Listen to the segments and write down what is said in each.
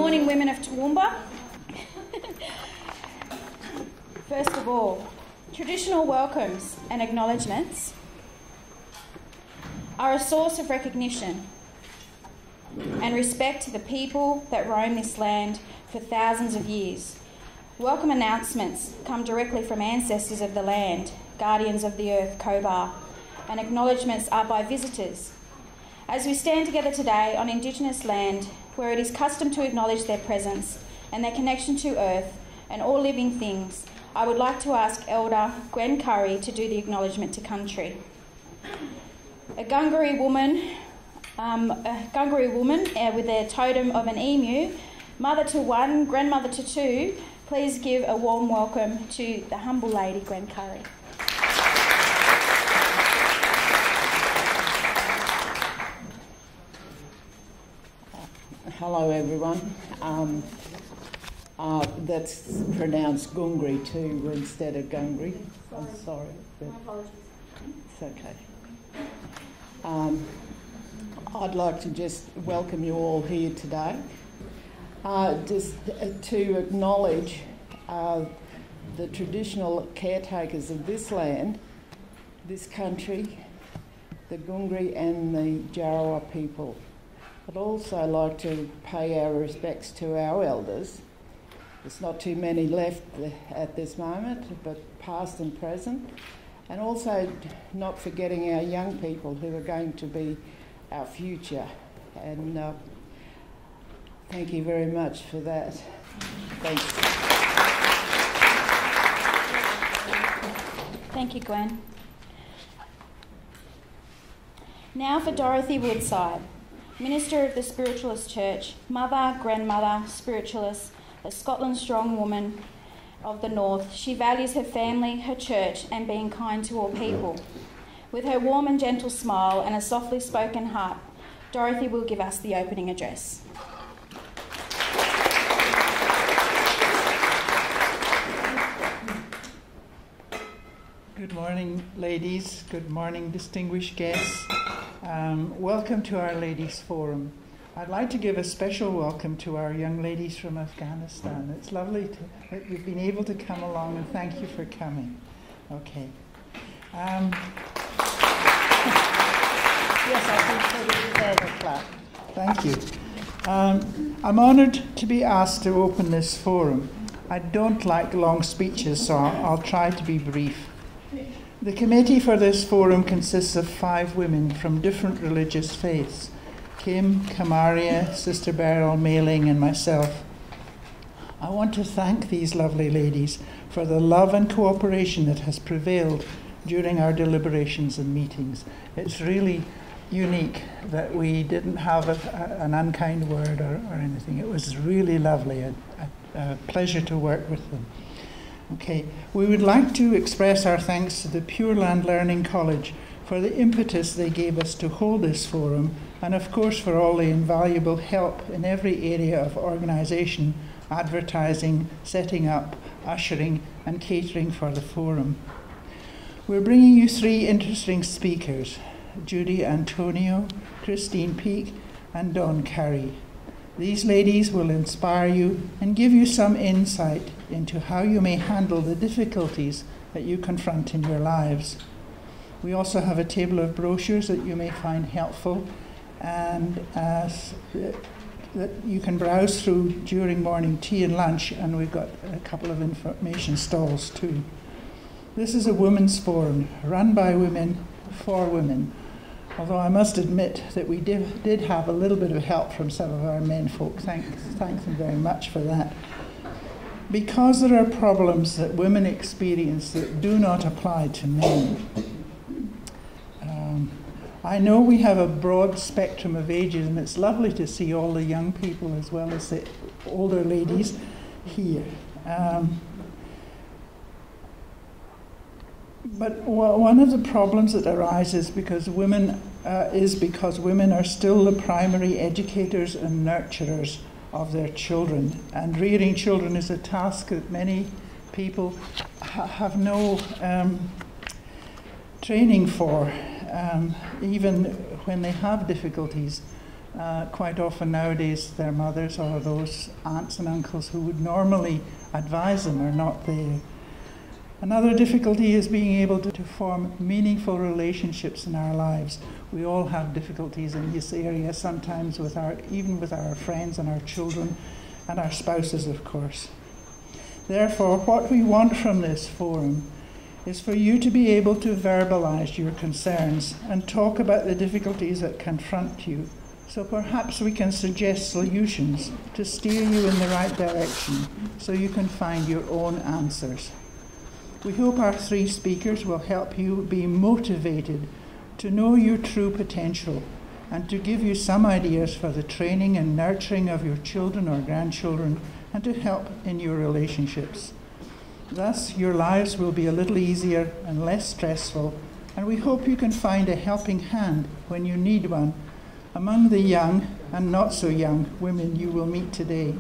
morning, women of Toowoomba. First of all, traditional welcomes and acknowledgements are a source of recognition and respect to the people that roam this land for thousands of years. Welcome announcements come directly from ancestors of the land, guardians of the earth, Kobar, and acknowledgements are by visitors. As we stand together today on Indigenous land, where it is custom to acknowledge their presence and their connection to earth and all living things, I would like to ask Elder Gwen Currie to do the acknowledgement to country. A Gungari woman with a totem of an emu, mother to one, grandmother to two, please give a warm welcome to the humble lady, Gwen Currie. Hello everyone. That's pronounced Gungri too instead of Gungri. I'm sorry. But it's okay. I'd like to just welcome you all here today. Just to acknowledge the traditional caretakers of this land, this country, the Gungri and the Jarowa people. I'd also like to pay our respects to our elders. There's not too many left at this moment, but past and present. And also not forgetting our young people who are going to be our future. And thank you very much for that. Thanks. Thank you, Gwen. Now for Dorothy Woodside, Minister of the Spiritualist Church, mother, grandmother, spiritualist, a Scotland strong woman of the North. She values her family, her church, and being kind to all people. With her warm and gentle smile and a softly spoken heart, Dorothy will give us the opening address. Good morning, ladies. Good morning, distinguished guests. Welcome to Our Ladies Forum. I'd like to give a special welcome to our young ladies from Afghanistan. It's lovely that you've been able to come along, and thank you for coming. Okay. Yes, I think so. There's a clap. Thank you. I'm honoured to be asked to open this forum. I don't like long speeches, so I'll try to be brief. The committee for this forum consists of 5 women from different religious faiths: Kim, Kamaria, Sister Beryl, Mailing, and myself. I want to thank these lovely ladies for the love and cooperation that has prevailed during our deliberations and meetings. It's really unique that we didn't have an unkind word or anything. It was really lovely, a pleasure to work with them. Okay, we would like to express our thanks to the Pure Land Learning College for the impetus they gave us to hold this forum, and of course for all the invaluable help in every area of organisation, advertising, setting up, ushering and catering for the forum. We're bringing you 3 interesting speakers, Judy Antonio, Christine Peake and Dawn Currie. These ladies will inspire you and give you some insight into how you may handle the difficulties that you confront in your lives. We also have a table of brochures that you may find helpful and that you can browse through during morning tea and lunch, and we've got a couple of information stalls too. This is a women's forum run by women for women, although I must admit that we did have a little bit of help from some of our men folk. Thank them very much for that. Because there are problems that women experience that do not apply to men. I know we have a broad spectrum of ages, and it's lovely to see all the young people as well as the older ladies here. But one of the problems that arises because women are still the primary educators and nurturers of their children, and rearing children is a task that many people have no training for, even when they have difficulties. Quite often nowadays their mothers or those aunts and uncles who would normally advise them are not there. Another difficulty is being able to form meaningful relationships in our lives. We all have difficulties in this area, sometimes even with our friends and our children and our spouses, of course. Therefore, what we want from this forum is for you to be able to verbalize your concerns and talk about the difficulties that confront you. So perhaps we can suggest solutions to steer you in the right direction so you can find your own answers. We hope our 3 speakers will help you be motivated to know your true potential and to give you some ideas for the training and nurturing of your children or grandchildren and to help in your relationships. Thus, your lives will be a little easier and less stressful, and we hope you can find a helping hand when you need one among the young and not so young women you will meet today.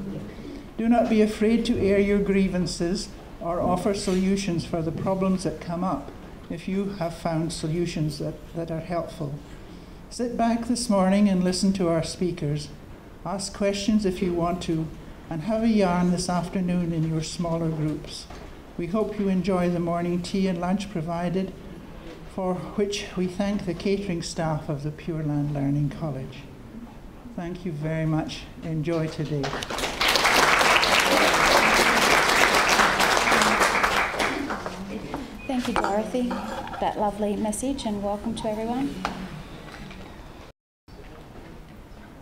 Do not be afraid to air your grievances or offer solutions for the problems that come up if you have found solutions that are helpful. Sit back this morning and listen to our speakers. Ask questions if you want to, and have a yarn this afternoon in your smaller groups. We hope you enjoy the morning tea and lunch provided, for which we thank the catering staff of the Pure Land Learning College. Thank you very much. Enjoy today. Thank you, Dorothy, that lovely message, and welcome to everyone.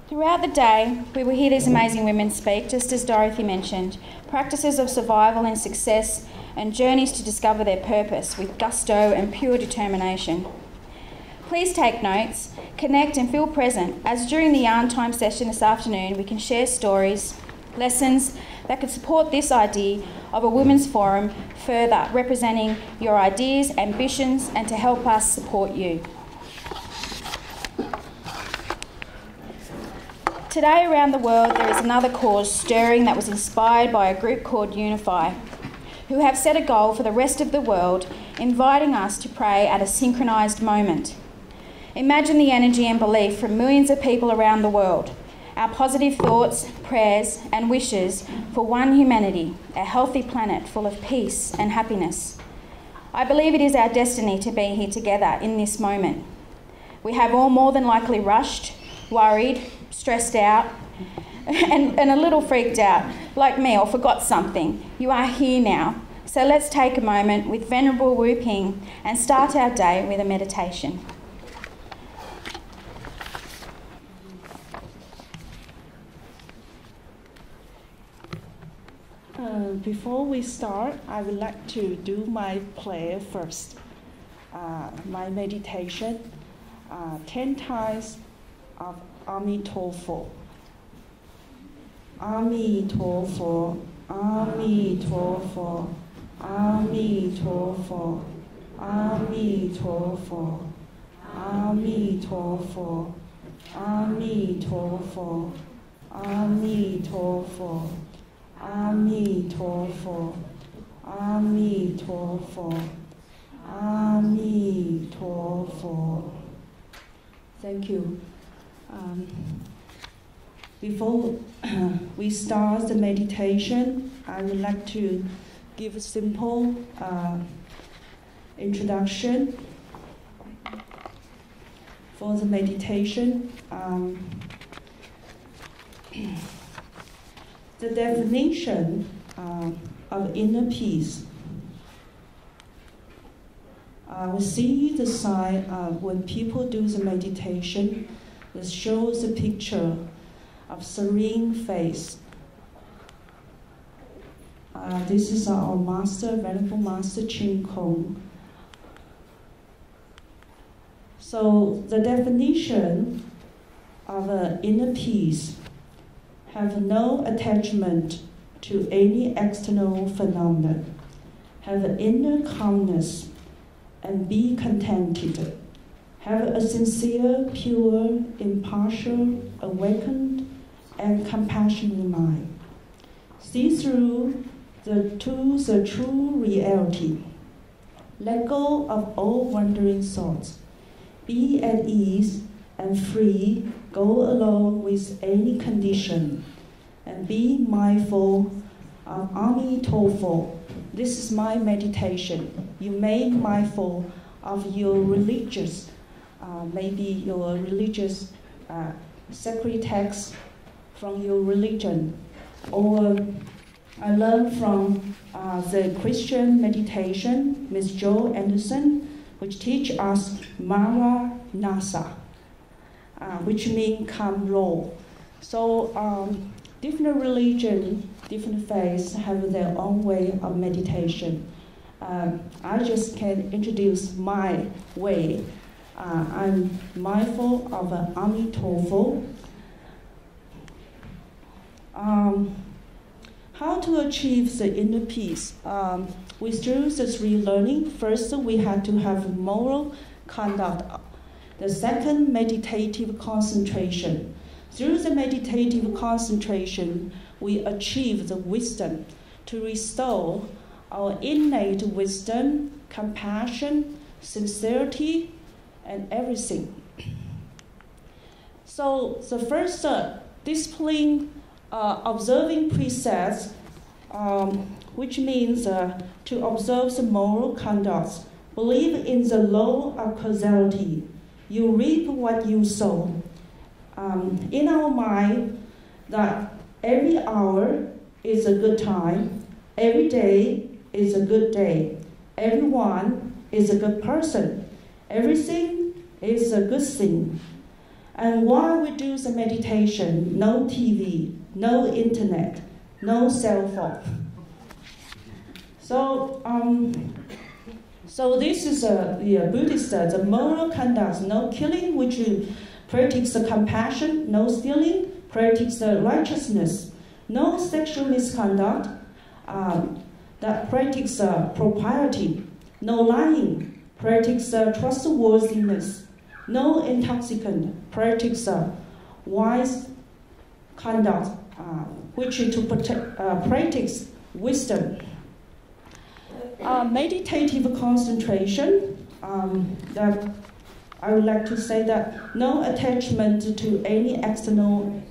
Throughout the day, we will hear these amazing women speak, just as Dorothy mentioned, practices of survival and success and journeys to discover their purpose with gusto and pure determination. Please take notes, connect and feel present, as during the yarn time session this afternoon we can share stories, lessons that could support this idea of a women's forum further, representing your ideas, ambitions, and to help us support you. Today around the world there is another cause stirring that was inspired by a group called Unify, who have set a goal for the rest of the world, inviting us to pray at a synchronised moment. Imagine the energy and belief from millions of people around the world. Our positive thoughts, prayers and wishes for one humanity, a healthy planet full of peace and happiness. I believe it is our destiny to be here together in this moment. We have all more than likely rushed, worried, stressed out and a little freaked out, like me, or forgot something. You are here now. So let's take a moment with Venerable Wu Ping and start our day with a meditation. Before we start, I would like to do my prayer first. My meditation, 10 times of Ami Tofo. Ami Tofo, Ami Tofo, Ami Tofo, Ami Tofo, Ami Tofo, Ami Tofo, Ami Tofo. Ami Tofo, Ami Tofo, Ami Tofo. Thank you. Before we start the meditation, I would like to give a simple introduction for the meditation. The definition of inner peace. We see the sign when people do the meditation, it shows a picture of serene face. This is our master, Venerable Master Chin Kong. So the definition of inner peace: have no attachment to any external phenomenon, have an inner calmness, and be contented. Have a sincere, pure, impartial, awakened, and compassionate mind. See through the true reality. Let go of all wandering thoughts. Be at ease and free, go along with any condition, and be mindful of Ami Tofo. This is my meditation. You may be mindful of your religious, maybe your religious sacred text from your religion, or I learned from the Christian meditation, Miss Jo Anderson, which teach us Mara Nasa, which means come roll. So different religion, different faiths have their own way of meditation. I just can introduce my way. I'm mindful of Ami Tofo. How to achieve the inner peace? Through the three learning, first we had to have moral conduct. The second, meditative concentration. Through the meditative concentration, we achieve the wisdom to restore our innate wisdom, compassion, sincerity, and everything. So the first discipline, observing precepts, which means to observe the moral conducts, believe in the law of causality. You reap what you sow. In our mind, that every hour is a good time, every day is a good day, everyone is a good person, everything is a good thing. And while we do the meditation, no TV, no internet, no cell phone. So this is the Buddhist, the moral conduct, no killing, which practice the compassion, no stealing, practice the righteousness, no sexual misconduct, that practice propriety, no lying, practice trustworthiness, no intoxicant, practice wise conduct, which is to practice wisdom. Meditative concentration, that I would like to say that no attachment to any external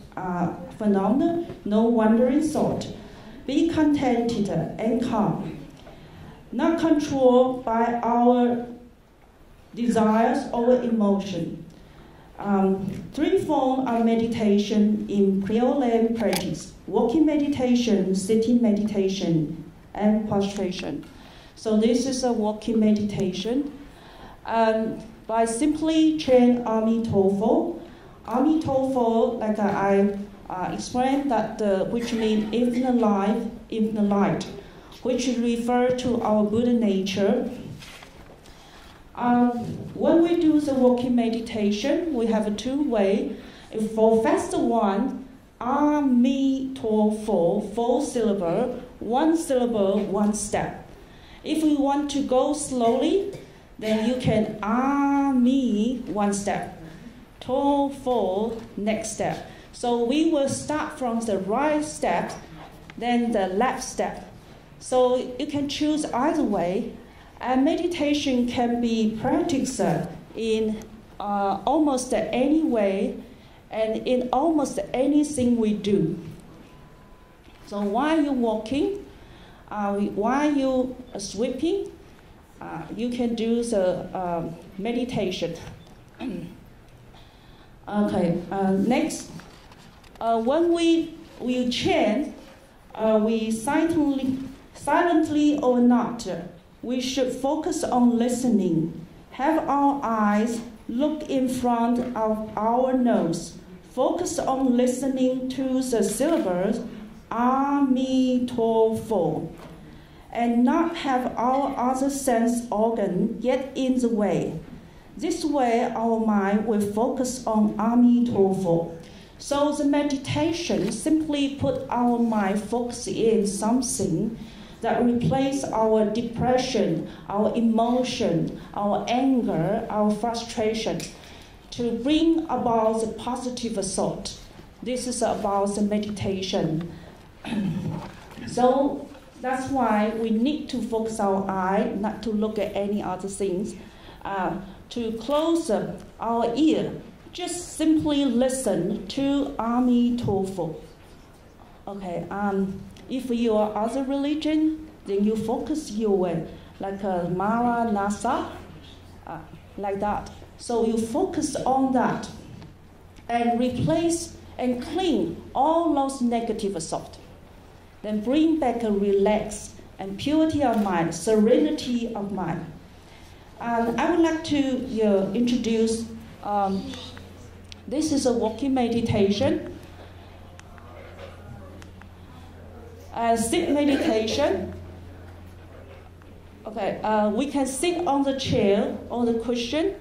phenomena, no wandering thought. Be contented and calm, not controlled by our desires or emotion. Three forms of meditation in Pure Land practice: walking meditation, sitting meditation, and prostration. So this is a walking meditation. By simply chant Ami Tofo. Ami Tofo, like I explained, that which means infinite life, infinite light, which refer to our Buddha nature. When we do the walking meditation, we have two ways. For first one, Ami Tofo, 4 syllable, 1 syllable, 1 step. If we want to go slowly, then you can Ami 1 step, Tofo next step. So we will start from the right step, then the left step. So you can choose either way. And meditation can be practiced in almost any way and in almost anything we do. So while you're walking, while you're sweeping, you can do the meditation. Okay, next, when we chant, we silently or not, we should focus on listening. Have our eyes look in front of our nose. Focus on listening to the syllables Ami Tofo, and not have our other sense organ get in the way. This way, our mind will focus on Ami Tofo. So the meditation simply put our mind focus in something that replace our depression, our emotion, our anger, our frustration, to bring about the positive thought. This is about the meditation. So that's why we need to focus our eye, not to look at any other things, to close our ear just simply listen to Amitofo. Okay, if you are other religion, then you focus your way, like Mara Nasa, like that. So you focus on that and replace and clean all those negative thoughts. Then bring back a relax and purity of mind, serenity of mind. And I would like to introduce, this is a walking meditation. Sit meditation. Okay, we can sit on the chair or the cushion.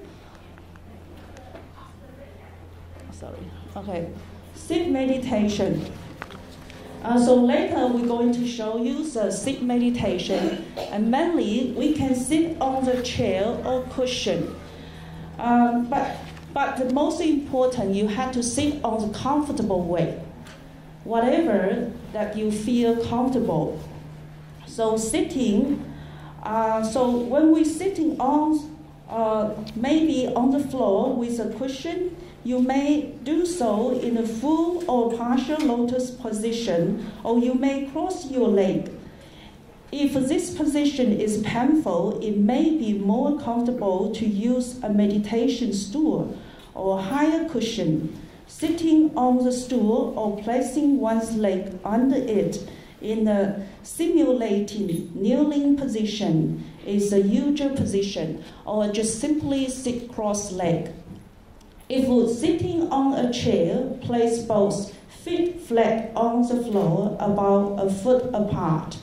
Sorry. Okay, sit meditation. So later we're going to show you the sit meditation, and mainly we can sit on the chair or cushion. But the most important, you have to sit on the comfortable way, whatever that you feel comfortable. So sitting. So when we're sitting on, maybe on the floor with a cushion, you may do so in a full or partial lotus position, or you may cross your leg. If this position is painful, it may be more comfortable to use a meditation stool or higher cushion. Sitting on the stool or placing one's leg under it in a simulating kneeling position is a usual position, or just simply sit cross-legged. If sitting on a chair, place both feet flat on the floor, about a foot apart.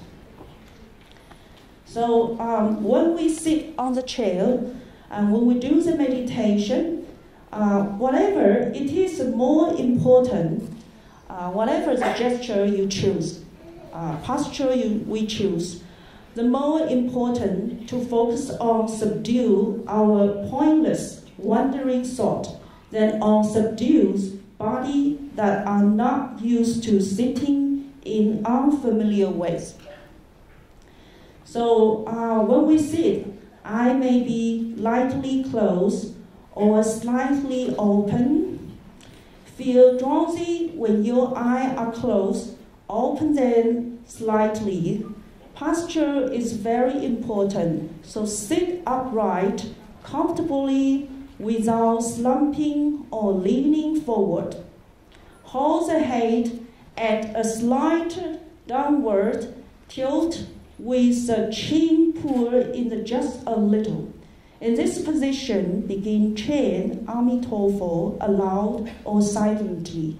So when we sit on the chair, and when we do the meditation, whatever it is more important, whatever the gesture you choose, posture we choose, the more important to focus on subdue our pointless, wandering thought than on subdues body that are not used to sitting in unfamiliar ways. So when we sit, eye may be lightly closed or slightly open. Feel drowsy when your eyes are closed, open them slightly. Posture is very important, so sit upright, comfortably, without slumping or leaning forward. Hold the head at a slight downward tilt with the chin pulled in just a little. In this position, begin chant Amitofo aloud or silently.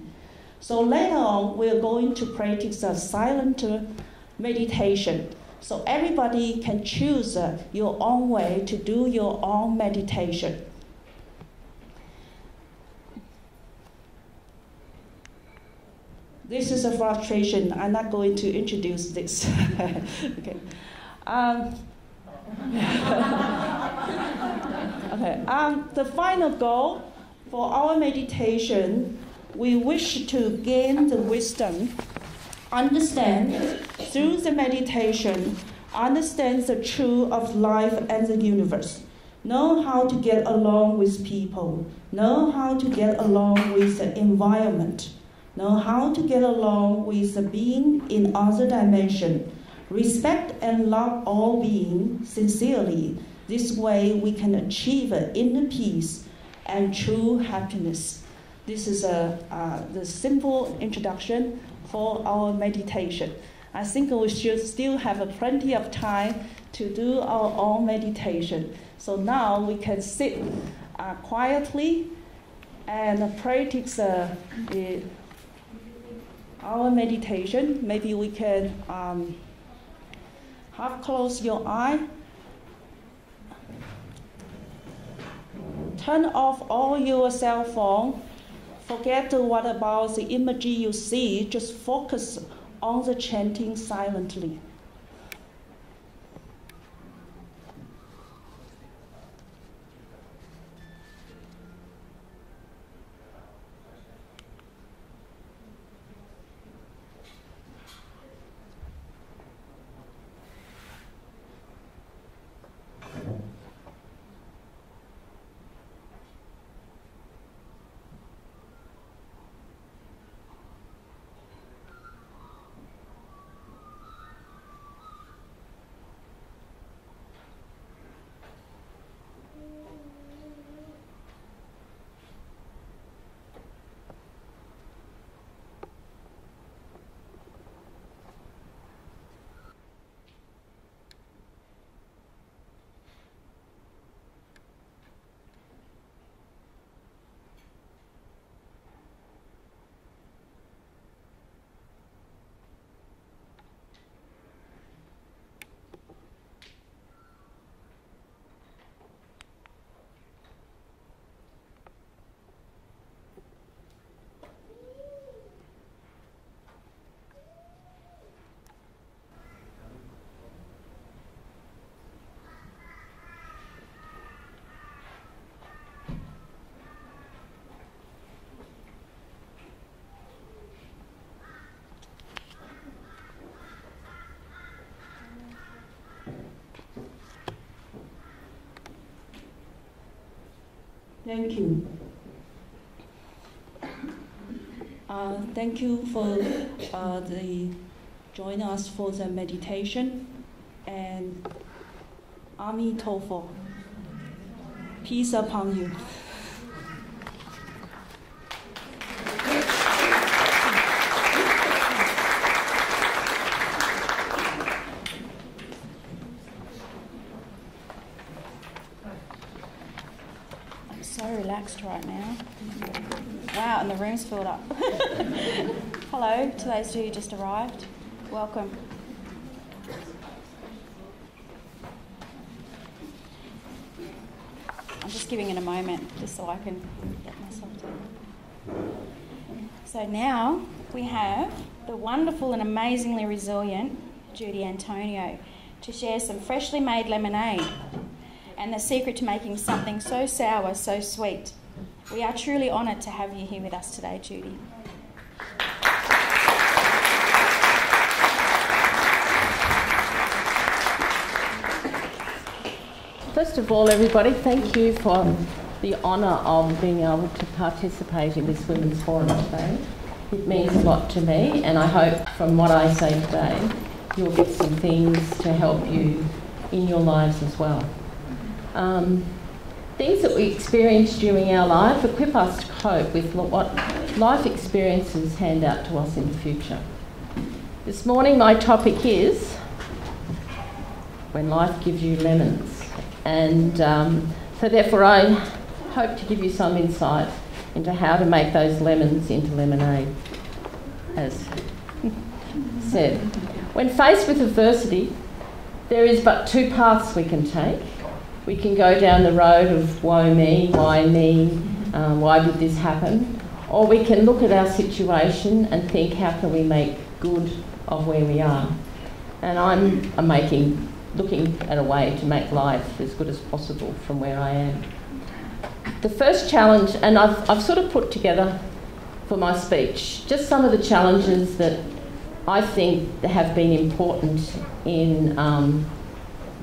So later on, we're going to practice a silent meditation. So everybody can choose your own way to do your own meditation. This is a frustration. I'm not going to introduce this. Okay. Okay. The final goal for our meditation, we wish to gain the wisdom, understand through the meditation, understand the truth of life and the universe, know how to get along with people, know how to get along with the environment, know how to get along with the being in other dimension, respect and love all beings sincerely. This way we can achieve inner peace and true happiness. This is the simple introduction for our meditation. I think we should still have plenty of time to do our own meditation. So now we can sit quietly and practice our meditation. Maybe we can half close your eye. Turn off all your cell phone. Forget what about the image you see. Just focus on the chanting silently. Thank you. Thank you for joining us for the meditation. And Ami Tofo, peace upon you. I'm so relaxed right now. Wow, and the room's filled up. Hello to those who just arrived. Welcome. I'm just giving it a moment just so I can get myself down. So now we have the wonderful and amazingly resilient Judy Antonio to share some freshly made lemonade and the secret to making something so sour, so sweet. We are truly honoured to have you here with us today, Judy. First of all, everybody, thank you for the honour of being able to participate in this Women's Forum today. It means a lot to me, and I hope from what I say today, you'll get some things to help you in your lives as well. Things that we experience during our life equip us to cope with what life experiences hand out to us in the future. This morning my topic is when life gives you lemons, and so therefore I hope to give you some insight into how to make those lemons into lemonade, as said. When faced with adversity, there is but two paths we can take. We can go down the road of woe me, why did this happen? Or we can look at our situation and think, how can we make good of where we are? And I'm looking at a way to make life as good as possible from where I am. The first challenge, and I've sort of put together for my speech just some of the challenges that I think have been important in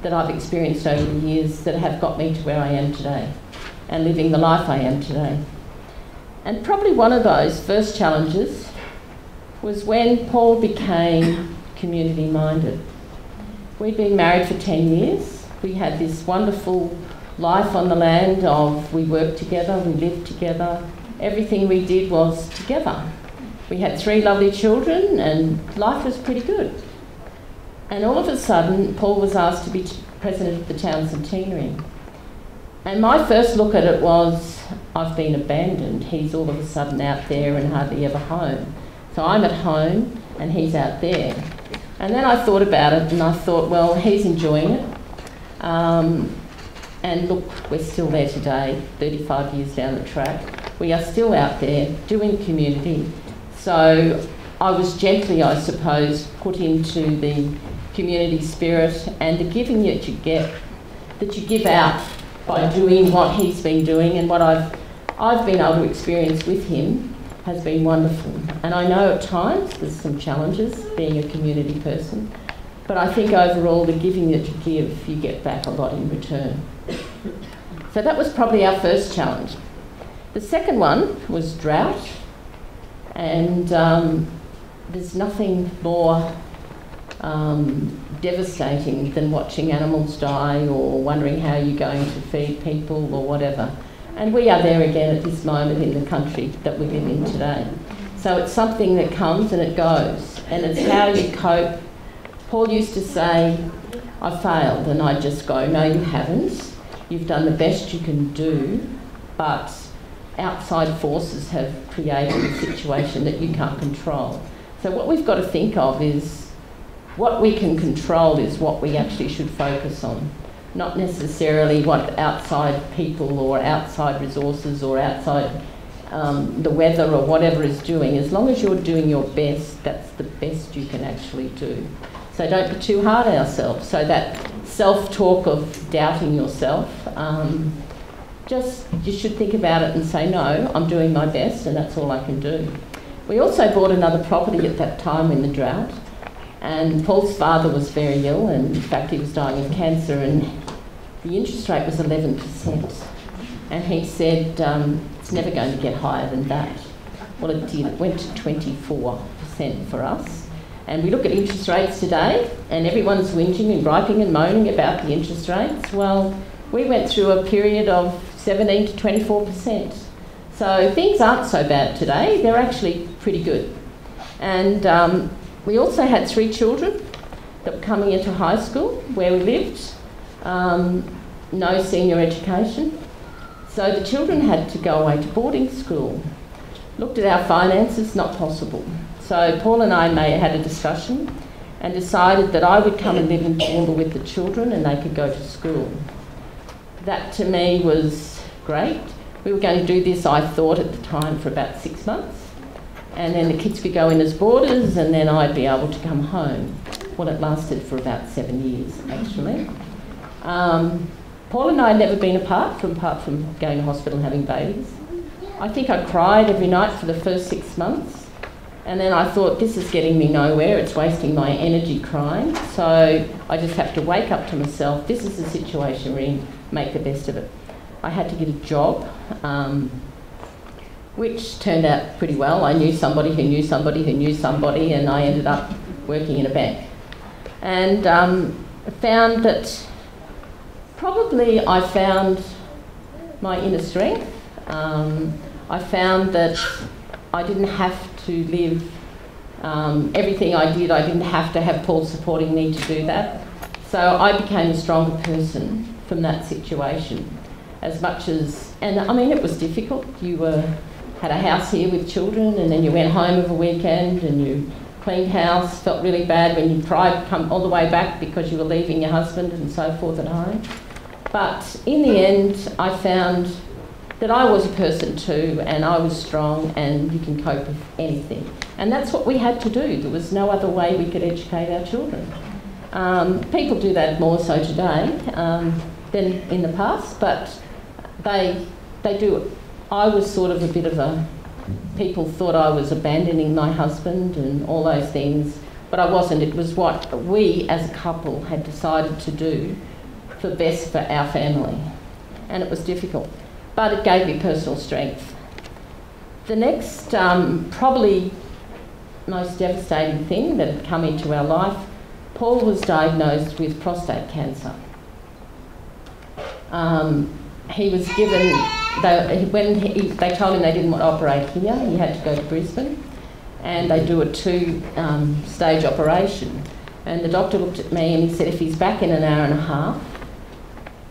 that I've experienced over the years that have got me to where I am today and living the life I am today. And probably one of those first challenges was when Paul became community-minded. We'd been married for 10 years. We had this wonderful life on the land of we worked together, we lived together. Everything we did was together. We had 3 lovely children and life was pretty good. And all of a sudden, Paul was asked to be president of the town centenary. And my first look at it was, I've been abandoned. He's all of a sudden out there and hardly ever home. So I'm at home and he's out there. And then I thought about it and I thought, well, he's enjoying it. And look, we're still there today, 35 years down the track. We are still out there doing community. So I was gently, I suppose, put into the community spirit and the giving that you give out by doing what he's been doing, and what I've been able to experience with him has been wonderful. And I know at times there's some challenges being a community person, but I think overall the giving that you give, you get back a lot in return. So that was probably our first challenge. The second one was drought, and there's nothing more devastating than watching animals die or wondering how you're going to feed people or whatever. And we are there again at this moment in the country that we live in today. So it's something that comes and it goes, and it's how you cope. Paul used to say, I failed, and I'd just go, no, you haven't. You've done the best you can do, but outside forces have created a situation that you can't control. So what we've got to think of is what we can control is what we actually should focus on, not necessarily what outside people or outside resources or outside the weather or whatever is doing. As long as you're doing your best, that's the best you can actually do. So don't be too hard on ourselves. So that self-talk of doubting yourself, you should think about it and say, no, I'm doing my best and that's all I can do. We also bought another property at that time in the drought, and Paul's father was very ill, and in fact he was dying of cancer, and the interest rate was 11%. And he said, it's never going to get higher than that. Well, it did. It went to 24% for us. And we look at interest rates today, and everyone's whinging and griping and moaning about the interest rates. Well, we went through a period of 17 to 24%. So things aren't so bad today. They're actually pretty good. And we also had 3 children that were coming into high school where we lived. No senior education. So the children had to go away to boarding school. Looked at our finances, not possible. So Paul and I had a discussion and decided that I would come and live in Toowoomba with the children and they could go to school. That to me was great. We were going to do this, I thought at the time, for about 6 months. And then the kids could go in as boarders and then I'd be able to come home. Well, it lasted for about 7 years, actually. Paul and I had never been apart from going to hospital and having babies. I think I cried every night for the first 6 months. And then I thought, this is getting me nowhere, it's wasting my energy crying. So I just have to wake up to myself, this is the situation we're in, make the best of it. I had to get a job, which turned out pretty well. I knew somebody who knew somebody who knew somebody, and I ended up working in a bank. And found that probably I found my inner strength. I found that I didn't have to live everything I did. I didn't have to have Paul supporting me to do that. So I became a stronger person from that situation. As much as, and I mean, it was difficult. You had a house here with children, and then you went home of a weekend and you cleaned house, felt really bad when you tried to come all the way back because you were leaving your husband and so forth at home. But in the end, I found that I was a person too, and I was strong, and you can cope with anything. And that's what we had to do. There was no other way we could educate our children. People do that more so today than in the past, but they do it. I was sort of a bit of a... People thought I was abandoning my husband and all those things, but I wasn't. It was what we as a couple had decided to do for best for our family. And it was difficult, but it gave me personal strength. The next, probably most devastating thing that had come into our life, Paul was diagnosed with prostate cancer. He was given, when they told him they didn't want to operate here, he had to go to Brisbane, and they do a 2-stage operation. And the doctor looked at me and he said, if he's back in an hour and a half,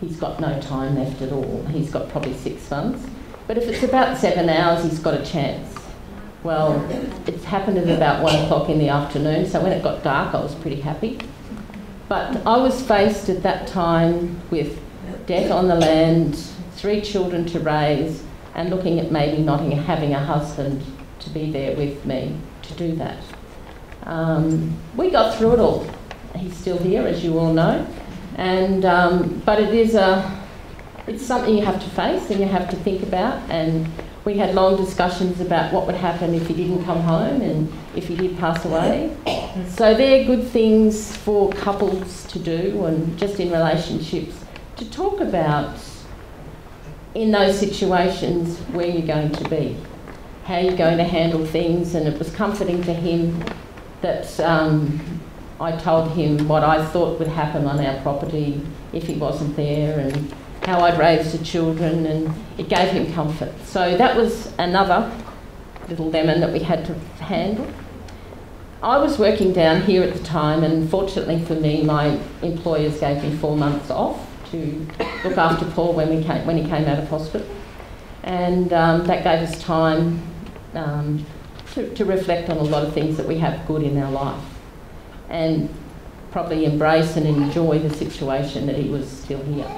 he's got no time left at all. He's got probably 6 months. But if it's about 7 hours, he's got a chance. Well, it happened at about 1 o'clock in the afternoon, so when it got dark, I was pretty happy. But I was faced at that time with debt on the land, 3 children to raise, and looking at maybe not having a husband to be there with me to do that. We got through it all. He's still here, as you all know. And but it's something you have to face and you have to think about. And we had long discussions about what would happen if he didn't come home and if he did pass away. So they're good things for couples to do, and just in relationships, to talk about in those situations where you're going to be, how you're going to handle things. And it was comforting to him that I told him what I thought would happen on our property if he wasn't there, and how I'd raise the children, and it gave him comfort. So that was another little lemon that we had to handle. I was working down here at the time, and fortunately for me, my employers gave me 4 months off to look after Paul when he came out of hospital. And that gave us time to reflect on a lot of things that we have good in our life, and probably embrace and enjoy the situation that he was still here.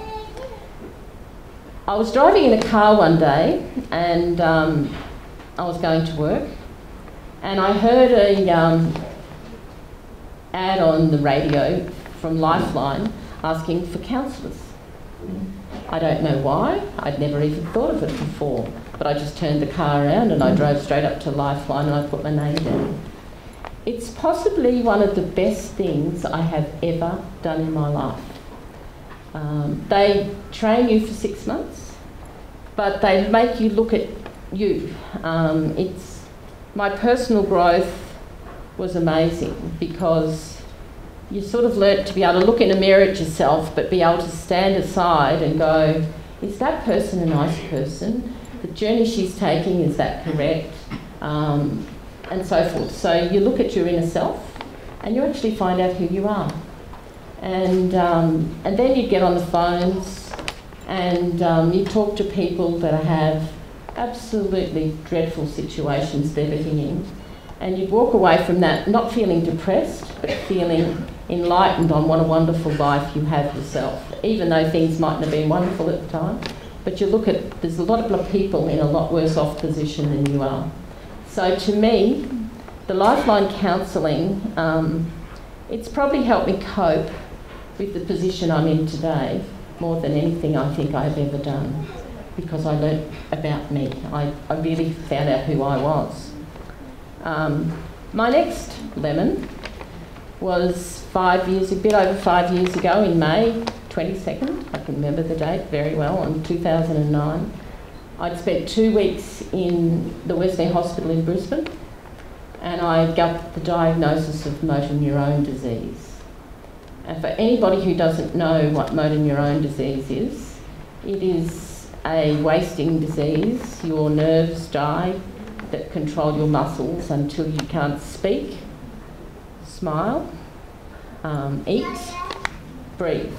I was driving in a car one day, and I was going to work, and I heard a ad on the radio from Lifeline asking for counsellors. I don't know why, I'd never even thought of it before, but I just turned the car around and I drove straight up to Lifeline and I put my name down. It's possibly one of the best things I have ever done in my life. They train you for 6 months. but they make you look at you. My personal growth was amazing because you sort of learnt to be able to look in a mirror at yourself, but be able to stand aside and go, is that person a nice person? The journey she's taking, is that correct? And so forth. So you look at your inner self and you actually find out who you are. And then you get on the phones and you talk to people that have absolutely dreadful situations they're living in. And you walk away from that not feeling depressed, but feeling enlightened on what a wonderful life you have yourself, even though things mightn't have been wonderful at the time. But you look at, there's a lot of people in a lot worse off position than you are. So to me, the lifeline counselling, it's probably helped me cope with the position I'm in today more than anything I think I've ever done, because I learnt about me. I really found out who I was. My next lemon was a bit over 5 years ago in May 22nd, I can remember the date very well, in 2009. I'd spent 2 weeks in the Wesley Hospital in Brisbane and I got the diagnosis of motor neurone disease. And for anybody who doesn't know what motor neurone disease is, it is a wasting disease. Your nerves die that control your muscles until you can't speak, smile, eat, breathe,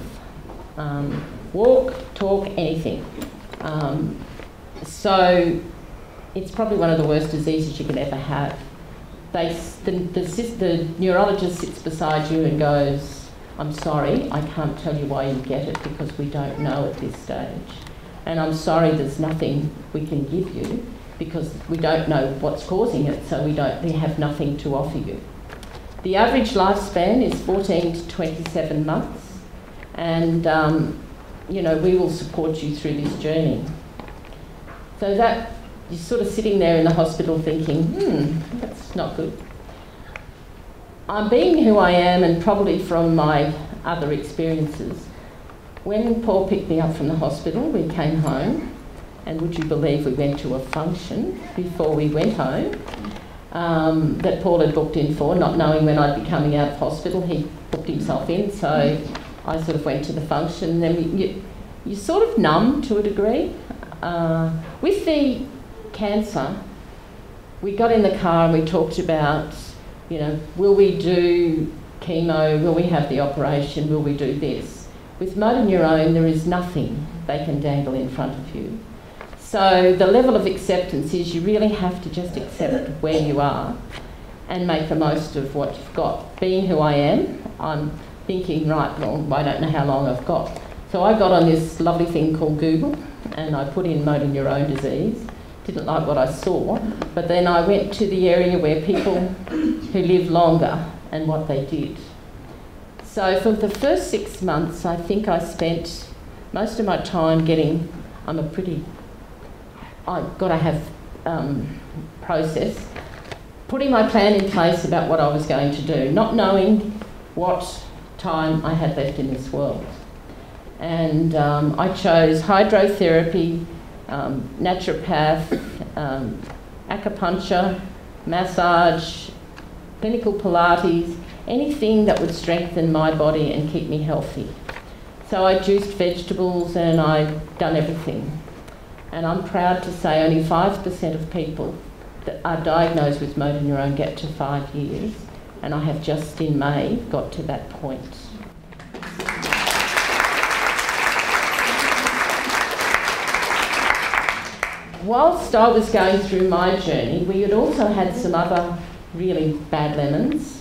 walk, talk, anything. So it's probably one of the worst diseases you could ever have. The neurologist sits beside you and goes, I'm sorry, I can't tell you why you get it because we don't know at this stage. And I'm sorry, there's nothing we can give you because we don't know what's causing it, so we have nothing to offer you. The average lifespan is 14 to 27 months, and we will support you through this journey. So that you're sort of sitting there in the hospital thinking, that's not good. I'm being who I am, and probably from my other experiences. When Paul picked me up from the hospital, we came home, and would you believe we went to a function before we went home that Paul had booked in for, not knowing when I'd be coming out of hospital. He booked himself in, so I sort of went to the function. And then you're sort of numb to a degree. With the cancer, we got in the car and we talked about, will we do chemo, will we have the operation, will we do this? With motor neurone, there is nothing they can dangle in front of you. So the level of acceptance is you really have to just accept where you are and make the most of what you've got. Being who I am, I'm thinking, right, well, I don't know how long I've got. So I got on this lovely thing called Google and I put in motor neurone disease. Didn't like what I saw, but then I went to the area where people who live longer and what they did. So for the first 6 months, I think I spent most of my time I've got to have process, putting my plan in place about what I was going to do, not knowing what time I had left in this world. And I chose hydrotherapy, naturopath, acupuncture, massage, clinical Pilates, anything that would strengthen my body and keep me healthy. So I juiced vegetables and I've done everything. And I'm proud to say only 5% of people that are diagnosed with motor neurone get to 5 years, and I have just in May got to that point. Whilst I was going through my journey, we had also had some other really bad lemons.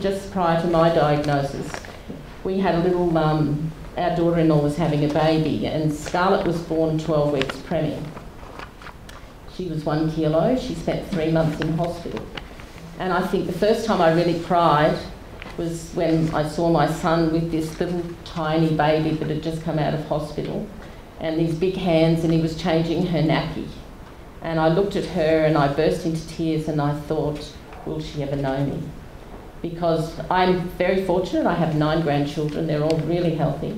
Just prior to my diagnosis, we had a little, our daughter-in-law was having a baby, and Scarlett was born 12 weeks preemie. She was 1 kilo. She spent 3 months in hospital. And I think the first time I really cried was when I saw my son with this little tiny baby that had just come out of hospital and these big hands, and he was changing her nappy. And I looked at her and I burst into tears and I thought, will she ever know me? Because I'm very fortunate. I have 9 grandchildren. They're all really healthy.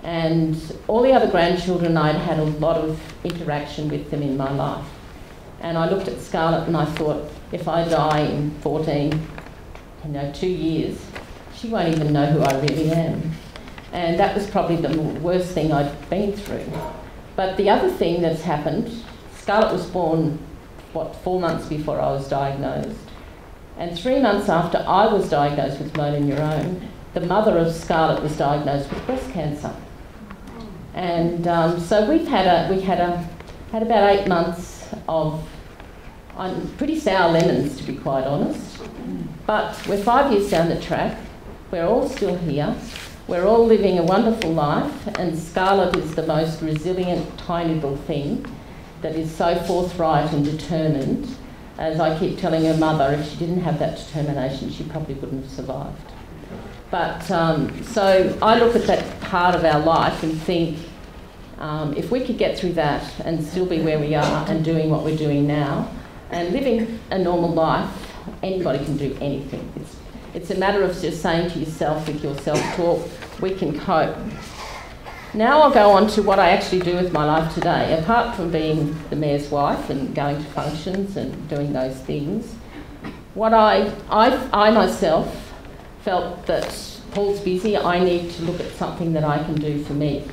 And all the other grandchildren, I'd had a lot of interaction with them in my life. And I looked at Scarlett and I thought, if I die in 2 years, she won't even know who I really am. And that was probably the worst thing I'd been through. But the other thing that's happened, Scarlett was born, 4 months before I was diagnosed. And 3 months after I was diagnosed with motor neurone, the mother of Scarlett was diagnosed with breast cancer. And so we had about 8 months of pretty sour lemons, to be quite honest. But we're 5 years down the track. We're all still here. We're all living a wonderful life, and Scarlett is the most resilient, tiny little thing that is so forthright and determined. As I keep telling her mother, if she didn't have that determination, she probably wouldn't have survived. But so I look at that part of our life and think, if we could get through that and still be where we are and doing what we're doing now and living a normal life, anybody can do anything. It's a matter of just saying to yourself with your self-talk, we can cope. Now I'll go on to what I actually do with my life today. Apart from being the mayor's wife and going to functions and doing those things, what I myself felt that Paul's busy, I need to look at something that I can do for me.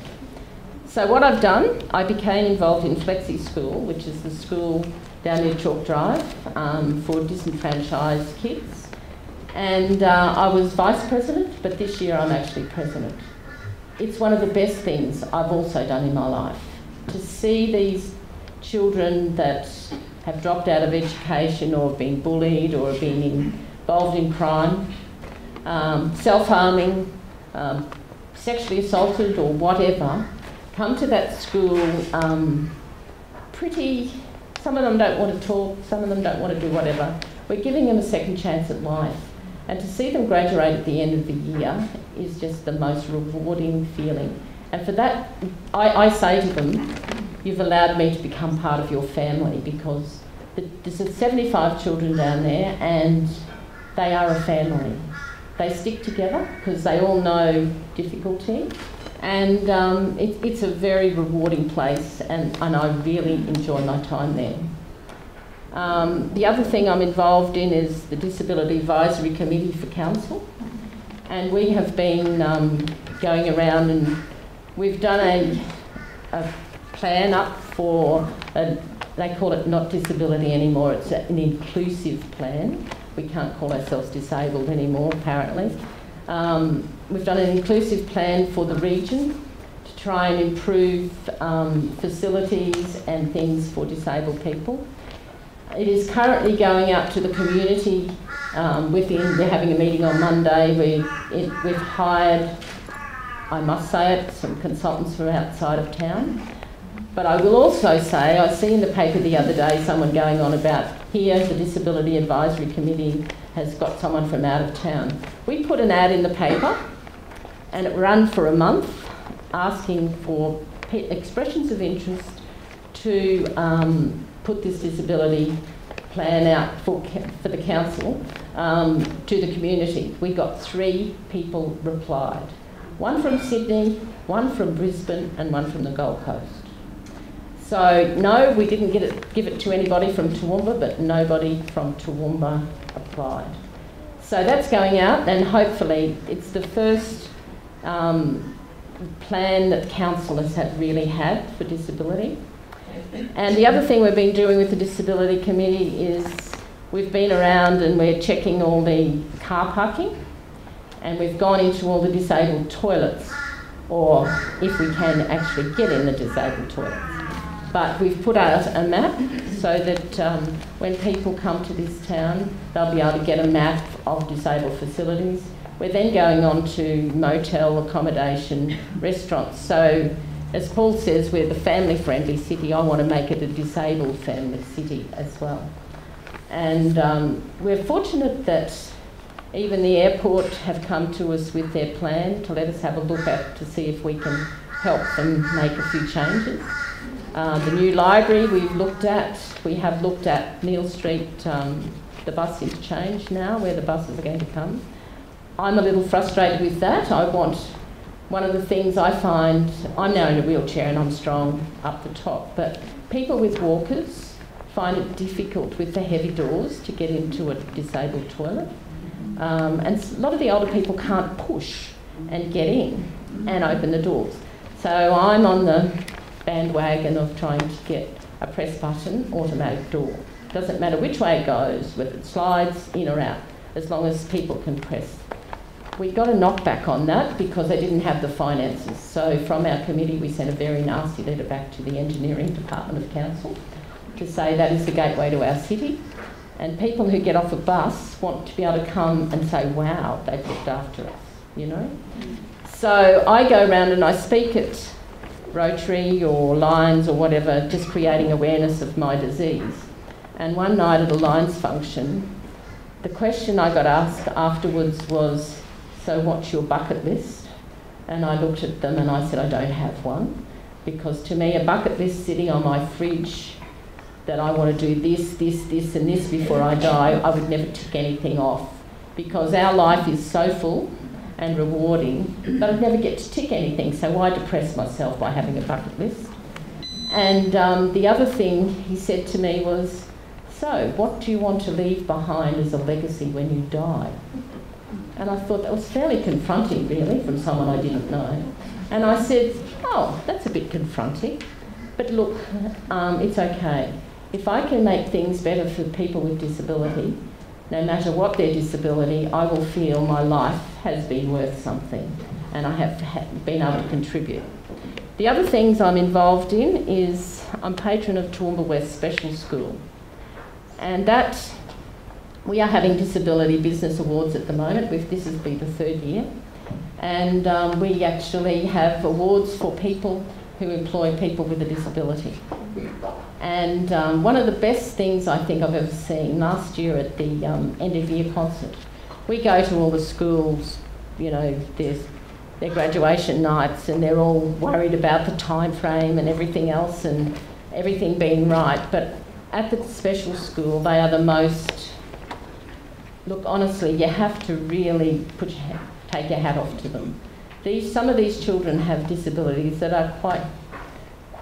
So what I've done, I became involved in Flexi School, which is the school down near Chalk Drive for disenfranchised kids. And I was vice president, but this year I'm actually president. It's one of the best things I've also done in my life. To see these children that have dropped out of education or have been bullied or have been involved in crime, self-harming, sexually assaulted or whatever, come to that school some of them don't want to talk, some of them don't want to do whatever. We're giving them a second chance at life. And to see them graduate at the end of the year is just the most rewarding feeling. And for that, I say to them, you've allowed me to become part of your family, because there's 75 children down there and they are a family. They stick together because they all know difficulty, and it's a very rewarding place, and I really enjoy my time there. The other thing I'm involved in is the Disability Advisory Committee for Council, and we have been going around and we've done a plan up for, they call it not disability anymore, it's an inclusive plan. We can't call ourselves disabled anymore, apparently. We've done an inclusive plan for the region to try and improve facilities and things for disabled people. It is currently going out to the community we're having a meeting on Monday. We've hired, I must say it, some consultants from outside of town. But I will also say, I see in the paper the other day someone going on about here, the Disability Advisory Committee has got someone from out of town. We put an ad in the paper and it ran for a month asking for expressions of interest to put this disability plan out for the council to the community. We got 3 people replied. One from Sydney, one from Brisbane and one from the Gold Coast. So no, we didn't give it to anybody from Toowoomba, but nobody from Toowoomba applied. So that's going out, and hopefully it's the first plan that council has really had for disability. And the other thing we've been doing with the Disability Committee is we've been around and we're checking all the car parking, and we've gone into all the disabled toilets, or if we can actually get in the disabled toilets. But we've put out a map so that when people come to this town, they'll be able to get a map of disabled facilities. We're then going on to motel, accommodation, restaurants. So, as Paul says, we're the family-friendly city. I want to make it a disabled family city as well. And we're fortunate that even the airport have come to us with their plan to let us have a look at to see if we can help them make a few changes. The new library we've looked at. We have looked at Neil Street, the bus interchange now, where the buses are going to come. I'm a little frustrated with that. I want one of the things I find, I'm now in a wheelchair and I'm strong up the top, but people with walkers find it difficult with the heavy doors to get into a disabled toilet. And a lot of the older people can't push and get in and open the doors. So I'm on the bandwagon of trying to get a press button automatic door. Doesn't matter which way it goes, whether it slides in or out, as long as people can press. We got a knockback on that because they didn't have the finances. So from our committee we sent a very nasty letter back to the engineering department of council to say that is the gateway to our city. And people who get off a bus want to be able to come and say, wow, they've looked after us, you know? So I go around and I speak at Rotary or Lions or whatever, just creating awareness of my disease. And one night at a Lions function, the question I got asked afterwards was, so what's your bucket list? And I looked at them and I said, I don't have one, because to me a bucket list sitting on my fridge that I want to do this, this, this and this before I die, I would never tick anything off, because our life is so full and rewarding, but I'd never get to tick anything, so why depress myself by having a bucket list? And the other thing he said to me was, so what do you want to leave behind as a legacy when you die? And I thought that was fairly confronting, really, from someone I didn't know. And I said, oh, that's a bit confronting, but look, it's okay. If I can make things better for people with disability, no matter what their disability, I will feel my life has been worth something and I have been able to contribute. The other things I'm involved in is I'm patron of Toowoomba West Special School, and that we are having Disability Business Awards at the moment. This has been the third year, and we actually have awards for people who employ people with a disability. And one of the best things I think I've ever seen, last year at the end of year concert, we go to all the schools, you know, there's their graduation nights and they're all worried about the time frame and everything else and everything being right, but at the special school they are the most, look, honestly, you have to really take your hat off to them. Some of these children have disabilities that are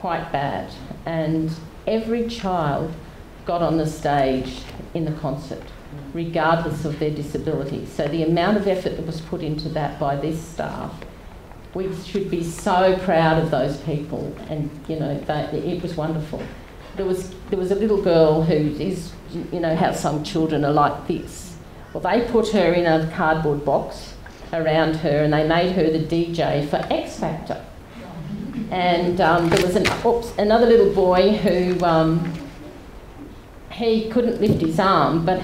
quite bad, and every child got on the stage in the concert, regardless of their disability. So the amount of effort that was put into that by this staff, we should be so proud of those people, and you know, it was wonderful. There was a little girl who is, you know how some children are like this. Well, they put her in a cardboard box around her and they made her the DJ for X Factor. And there was another little boy who, he couldn't lift his arm, but,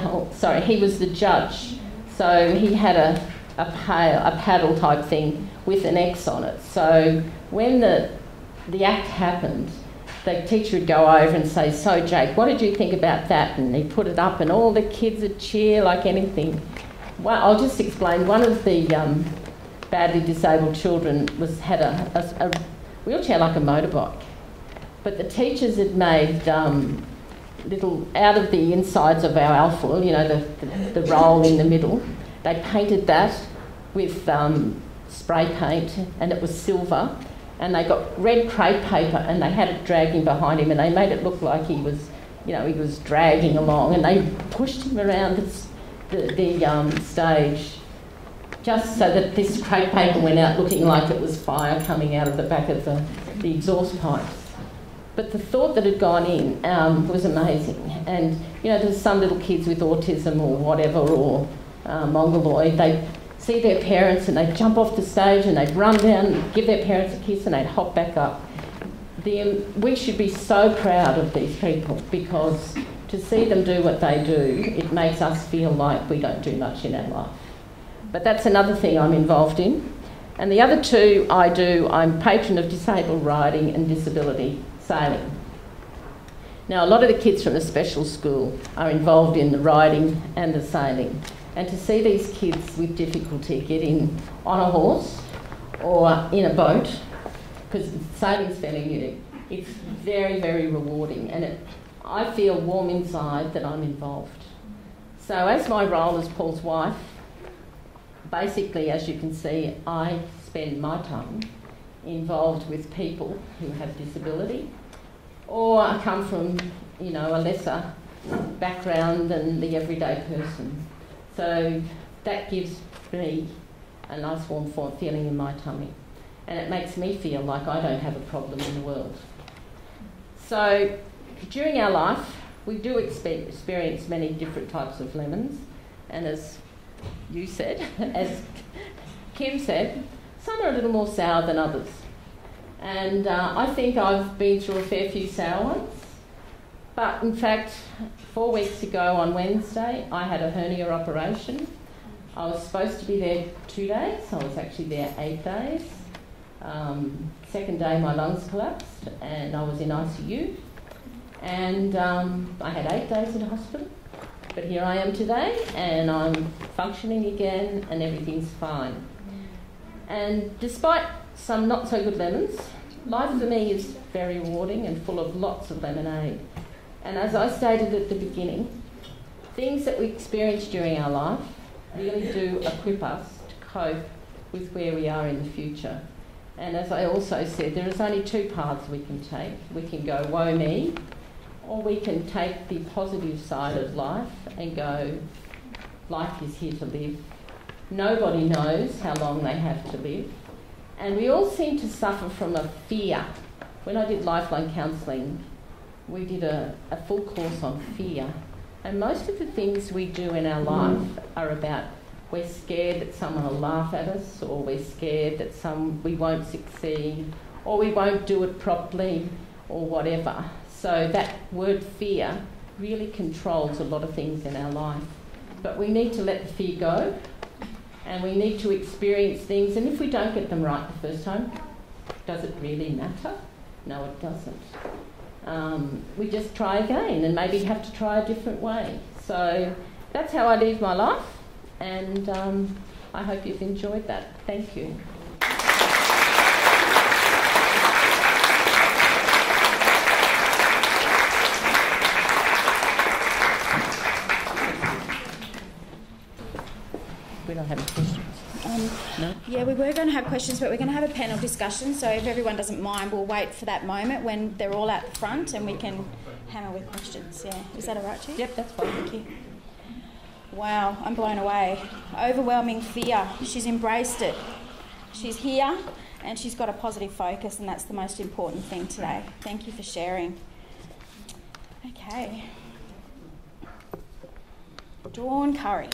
he was the judge. So he had a paddle type thing with an X on it. So when the act happened, the teacher would go over and say, so Jake, what did you think about that? And he put it up and all the kids would cheer like anything. Well, I'll just explain. One of the badly disabled children had a wheelchair like a motorbike, but the teachers had made little, out of the insides of our alfoil, you know, the roll in the middle, they painted that with spray paint, and it was silver, and they got red crepe paper and they had it dragging behind him, and they made it look like he was, you know, he was dragging along, and they pushed him around the stage just so that this crepe paper went out looking like it was fire coming out of the back of the exhaust pipes. But the thought that had gone in was amazing. And, you know, there's some little kids with autism or whatever, or mongoloid, they'd see their parents and they'd jump off the stage and they'd run down and give their parents a kiss and they'd hop back up. We should be so proud of these people, because to see them do what they do, it makes us feel like we don't do much in our life. But that's another thing I'm involved in. And the other two I'm patron of disabled riding and disability sailing. Now, a lot of the kids from the special school are involved in the riding and the sailing. And to see these kids with difficulty get in on a horse or in a boat, because sailing is fairly new, it's very, very rewarding, and I feel warm inside that I'm involved. So as my role as Paul's wife, basically, as you can see, I spend my time involved with people who have disability, or I come from, you know, a lesser background than the everyday person. So that gives me a nice warm feeling in my tummy, and it makes me feel like I don't have a problem in the world. So during our life, we do experience many different types of lemons, and as you said, as Kim said, some are a little more sour than others. And I think I've been through a fair few sour ones. But in fact, 4 weeks ago on Wednesday, I had a hernia operation. I was supposed to be there 2 days. I was actually there 8 days. Second day, my lungs collapsed and I was in ICU. And I had 8 days in hospital. But here I am today, and I'm functioning again, and everything's fine. And despite some not so good lemons, life for me is very rewarding and full of lots of lemonade. And as I stated at the beginning, things that we experience during our life really do equip us to cope with where we are in the future. And as I also said, there is only two paths we can take. We can go, woe me, or we can take the positive side of life and go, life is here to live. Nobody knows how long they have to live. And we all seem to suffer from a fear. When I did lifeline counselling, we did a full course on fear. And most of the things we do in our life are about we're scared that someone will laugh at us, or we're scared that we won't succeed, or we won't do it properly, or whatever. So that word fear really controls a lot of things in our life. But we need to let the fear go, and we need to experience things. And if we don't get them right the first time, does it really matter? No, it doesn't. We just try again, and maybe have to try a different way. So that's how I live my life, and I hope you've enjoyed that. Thank you. We don't have any questions. No? Yeah, we were going to have questions, but we're going to have a panel discussion, so if everyone doesn't mind, we'll wait for that moment when they're all out the front and we can hammer with questions. Yeah, is that all right, Chief? Yep, that's fine. Thank you. Wow, I'm blown away. Overwhelming fear. She's embraced it. She's here and she's got a positive focus, and that's the most important thing today. Thank you for sharing. Okay. Dawn Currie.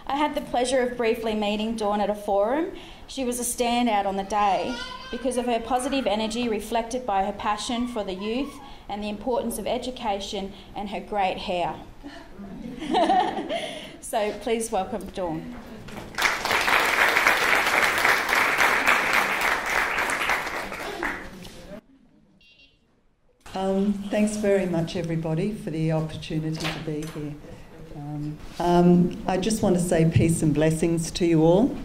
I had the pleasure of briefly meeting Dawn at a forum. She was a standout on the day because of her positive energy reflected by her passion for the youth and the importance of education and her great hair. So please welcome Dawn. Thanks very much, everybody, for the opportunity to be here. I just want to say peace and blessings to you all,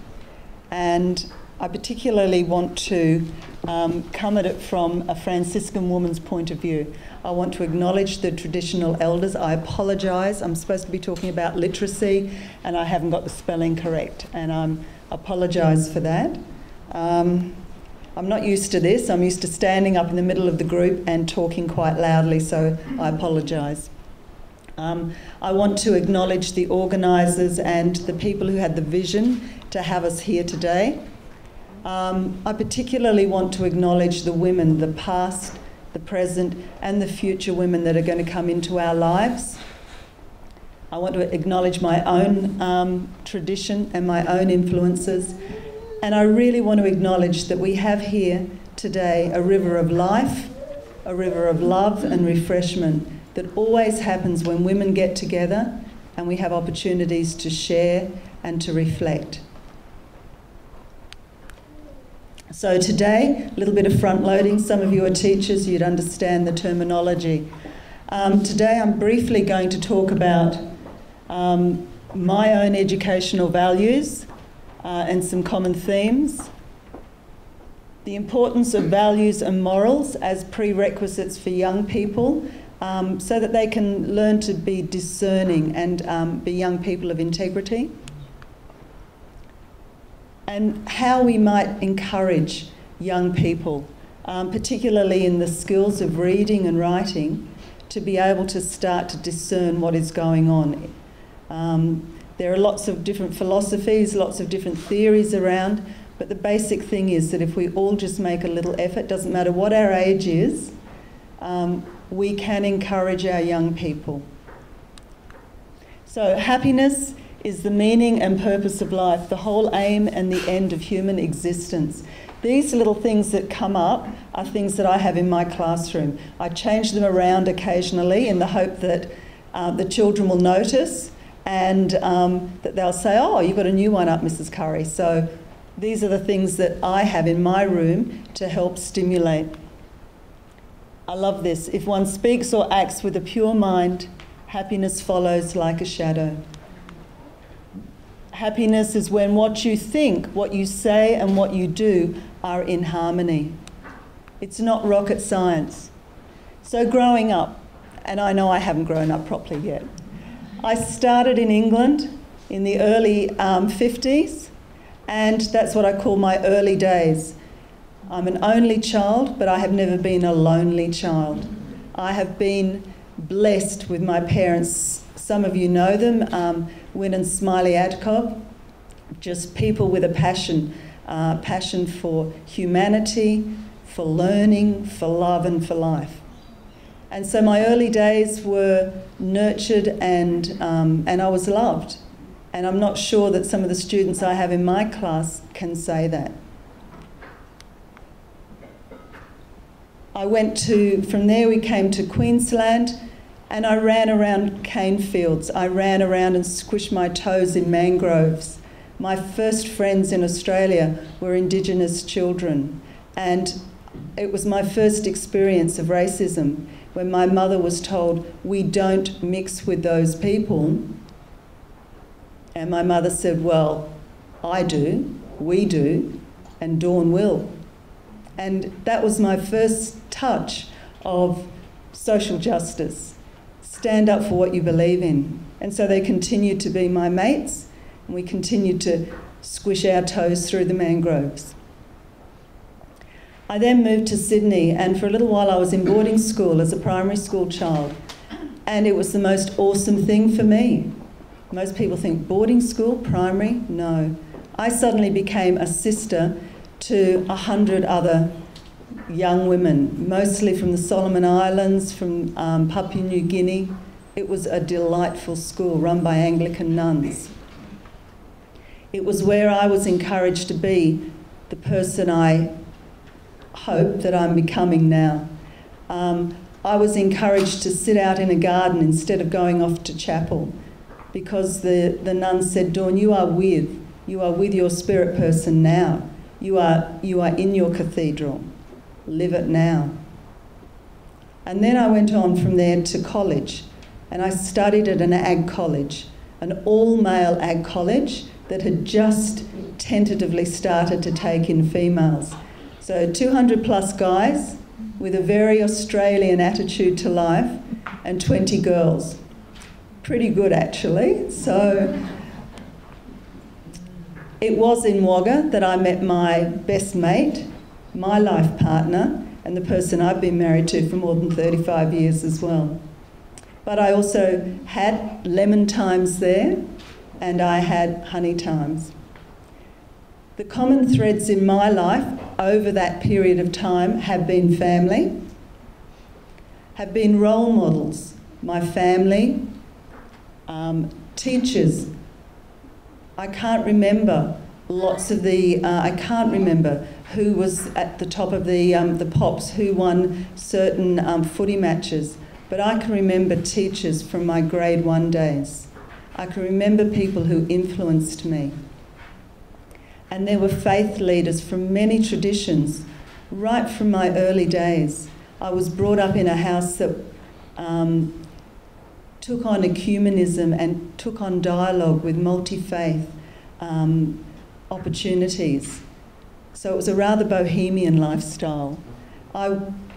and I particularly want to come at it from a Franciscan woman's point of view. I want to acknowledge the traditional elders. I apologise. I'm supposed to be talking about literacy and I haven't got the spelling correct, and I apologise for that. I'm not used to this. I'm used to standing up in the middle of the group and talking quite loudly, so I apologise. I want to acknowledge the organisers and the people who had the vision to have us here today. I particularly want to acknowledge the women, the past, the present and the future women that are going to come into our lives. I want to acknowledge my own tradition and my own influences. And I really want to acknowledge that we have here today a river of life, a river of love and refreshment that always happens when women get together and we have opportunities to share and to reflect. So today, a little bit of front loading. Some of you are teachers, you'd understand the terminology. Today I'm briefly going to talk about my own educational values and some common themes. The importance of values and morals as prerequisites for young people, so that they can learn to be discerning and be young people of integrity. and how we might encourage young people, particularly in the skills of reading and writing, to be able to start to discern what is going on. There are lots of different philosophies, lots of different theories around, but the basic thing is that if we all just make a little effort, doesn't matter what our age is, we can encourage our young people. So happiness is the meaning and purpose of life, the whole aim and the end of human existence. These little things that come up are things that I have in my classroom. I change them around occasionally in the hope that the children will notice and that they'll say, oh, you've got a new one up, Mrs. Currie. So these are the things that I have in my room to help stimulate. I love this. If one speaks or acts with a pure mind, happiness follows like a shadow. Happiness is when what you think, what you say and what you do are in harmony. It's not rocket science. So growing up, and I know I haven't grown up properly yet, I started in England in the early 50s, and that's what I call my early days. I'm an only child, but I have never been a lonely child. I have been blessed with my parents. Some of you know them, Gwen and Smiley Adcock, just people with a passion for humanity, for learning, for love and for life. And so my early days were nurtured and I was loved. And I'm not sure that some of the students I have in my class can say that. From there we came to Queensland, and I ran around cane fields. I ran around and squished my toes in mangroves. My first friends in Australia were Indigenous children, and it was my first experience of racism when my mother was told, we don't mix with those people. And my mother said, well, I do, we do, and Dawn will. And that was my first touch of social justice. Stand up for what you believe in. And so they continued to be my mates, and we continued to squish our toes through the mangroves. I then moved to Sydney, and for a little while I was in boarding school as a primary school child, and it was the most awesome thing for me. Most people think boarding school, primary, no. I suddenly became a sister to 100 other young women, mostly from the Solomon Islands, from Papua New Guinea. It was a delightful school run by Anglican nuns. It was where I was encouraged to be the person I hope that I'm becoming now. I was encouraged to sit out in a garden instead of going off to chapel, because the nun said, Dawn, you are with your spirit person now. You are in your cathedral. Live it now. And then I went on from there to college, and I studied at an ag college, an all-male ag college that had just tentatively started to take in females. So 200 plus guys with a very Australian attitude to life, and 20 girls. Pretty good, actually. So it was in Wagga that I met my best mate, my life partner, and the person I've been married to for more than 35 years as well. But I also had lemon times there, and I had honey times. The common threads in my life over that period of time have been family, have been role models, my family, teachers. I can't remember I can't remember who was at the top of the pops, who won certain footy matches, but I can remember teachers from my grade 1 days. I can remember people who influenced me. And there were faith leaders from many traditions, right from my early days. I was brought up in a house that took on ecumenism and took on dialogue with multi-faith opportunities. So it was a rather bohemian lifestyle.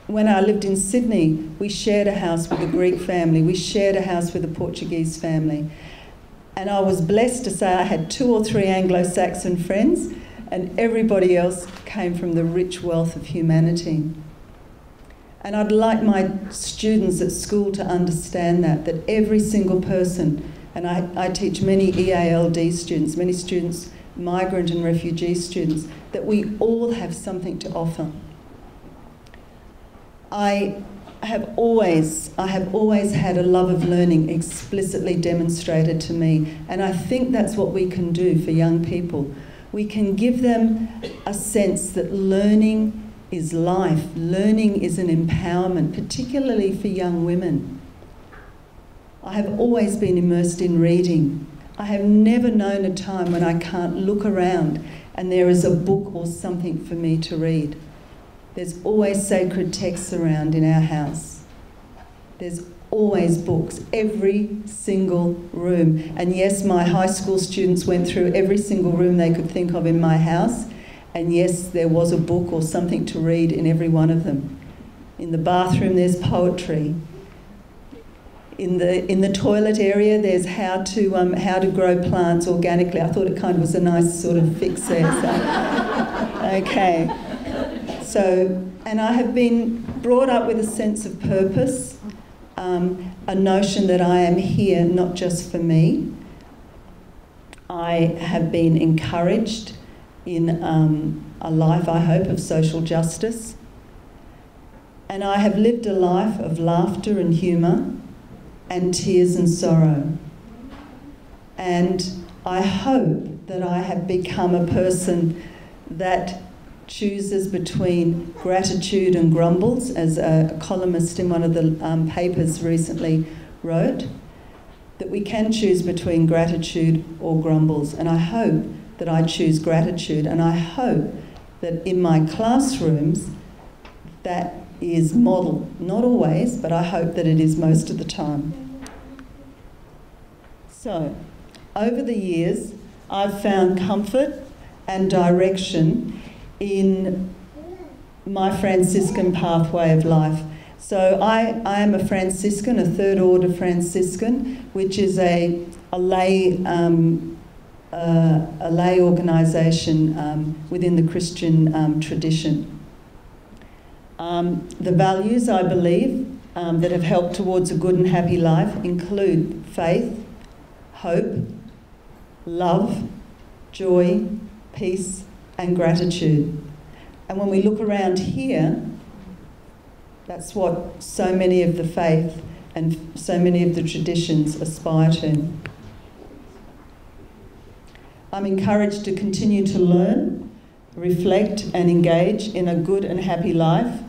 When I lived in Sydney, we shared a house with a Greek family. We shared a house with a Portuguese family. And I was blessed to say I had 2 or 3 Anglo-Saxon friends and everybody else came from the rich wealth of humanity. And I'd like my students at school to understand that every single person, and I teach many EALD students, many students, migrant and refugee students, that we all have something to offer. I have always had a love of learning explicitly demonstrated to me, and I think that's what we can do for young people. We can give them a sense that learning is life, learning is an empowerment, particularly for young women. I have always been immersed in reading. I have never known a time when I can't look around and there is a book or something for me to read. There's always sacred texts around in our house. There's always books, every single room. And yes, my high school students went through every single room they could think of in my house. And yes, there was a book or something to read in every one of them. In the bathroom, there's poetry. In the toilet area, there's how to grow plants organically. I thought it kind of was a nice sort of fix there. So. Okay. So, and I have been brought up with a sense of purpose, a notion that I am here not just for me. I have been encouraged in a life, I hope, of social justice. And I have lived a life of laughter and humour and tears and sorrow. And I hope that I have become a person that chooses between gratitude and grumbles, as a columnist in one of the papers recently wrote, that we can choose between gratitude or grumbles. And I hope that I choose gratitude, and I hope that in my classrooms that is modelled, not always, but I hope that it is most of the time. So, over the years, I've found comfort and direction in my Franciscan pathway of life. So I am a Franciscan, a third order Franciscan, which is a lay organisation within the Christian tradition. The values, I believe, that have helped towards a good and happy life include faith, hope, love, joy, peace, and gratitude. And when we look around here, that's what so many of the faith and so many of the traditions aspire to. I'm encouraged to continue to learn, reflect, and engage in a good and happy life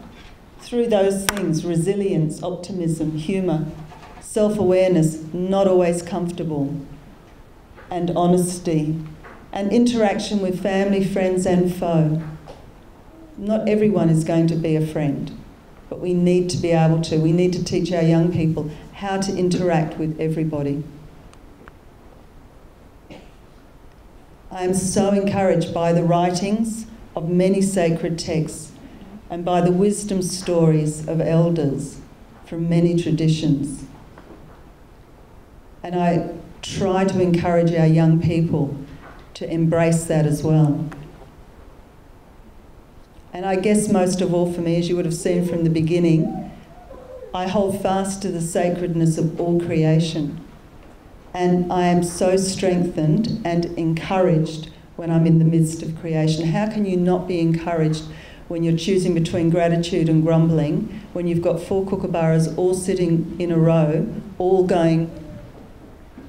through those things: resilience, optimism, humour, self-awareness, not always comfortable, and honesty, and interaction with family, friends, and foe. Not everyone is going to be a friend, but we need to be able to. We need to teach our young people how to interact with everybody. I am so encouraged by the writings of many sacred texts and by the wisdom stories of elders from many traditions. And I try to encourage our young people to embrace that as well. And I guess most of all for me, as you would have seen from the beginning, I hold fast to the sacredness of all creation. And I am so strengthened and encouraged when I'm in the midst of creation. How can you not be encouraged when you're choosing between gratitude and grumbling, when you've got 4 kookaburras all sitting in a row, all going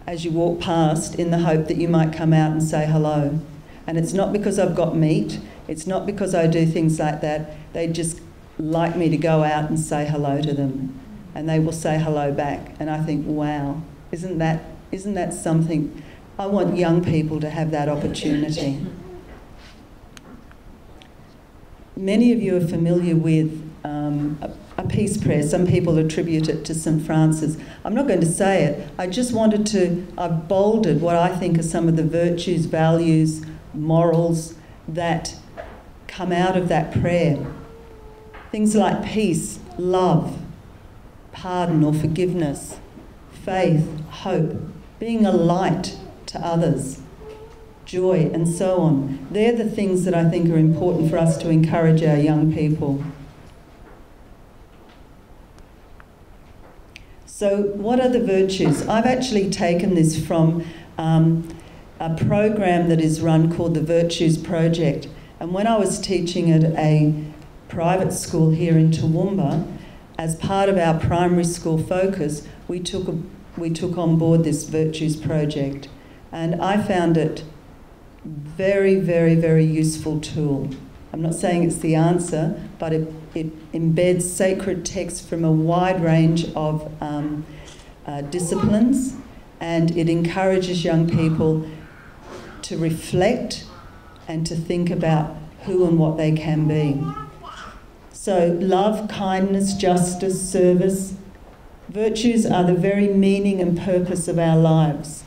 as you walk past in the hope that you might come out and say hello? And it's not because I've got meat, it's not because I do things like that. They just like me to go out and say hello to them, and they will say hello back. And I think, wow, isn't that something? I want young people to have that opportunity. Many of you are familiar with a peace prayer. Some people attribute it to St. Francis. I'm not going to say it. I just wanted to, I've bolded what I think are some of the virtues, values, morals that come out of that prayer. Things like peace, love, pardon or forgiveness, faith, hope, being a light to others, joy, and so on. They're the things that I think are important for us to encourage our young people. So what are the virtues? I've actually taken this from a program that is run called the Virtues Project. And when I was teaching at a private school here in Toowoomba, as part of our primary school focus, we took on board this Virtues Project. And I found it very, very, very useful tool. I'm not saying it's the answer, but it embeds sacred texts from a wide range of disciplines, and it encourages young people to reflect and to think about who and what they can be. So love, kindness, justice, service, virtues are the very meaning and purpose of our lives.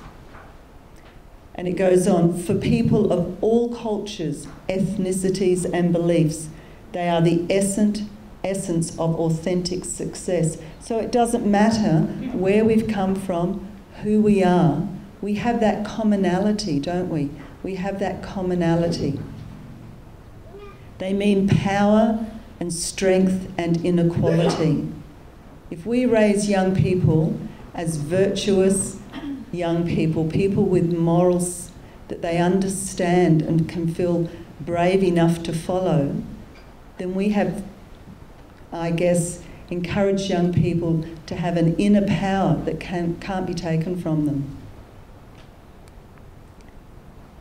And it goes on, for people of all cultures, ethnicities and beliefs, they are the essence of authentic success. So it doesn't matter where we've come from, who we are, we have that commonality, don't we? We have that commonality. They mean power and strength and inequality. If we raise young people as virtuous young people, people with morals that they understand and can feel brave enough to follow, then we have, I guess, encouraged young people to have an inner power that can't be taken from them.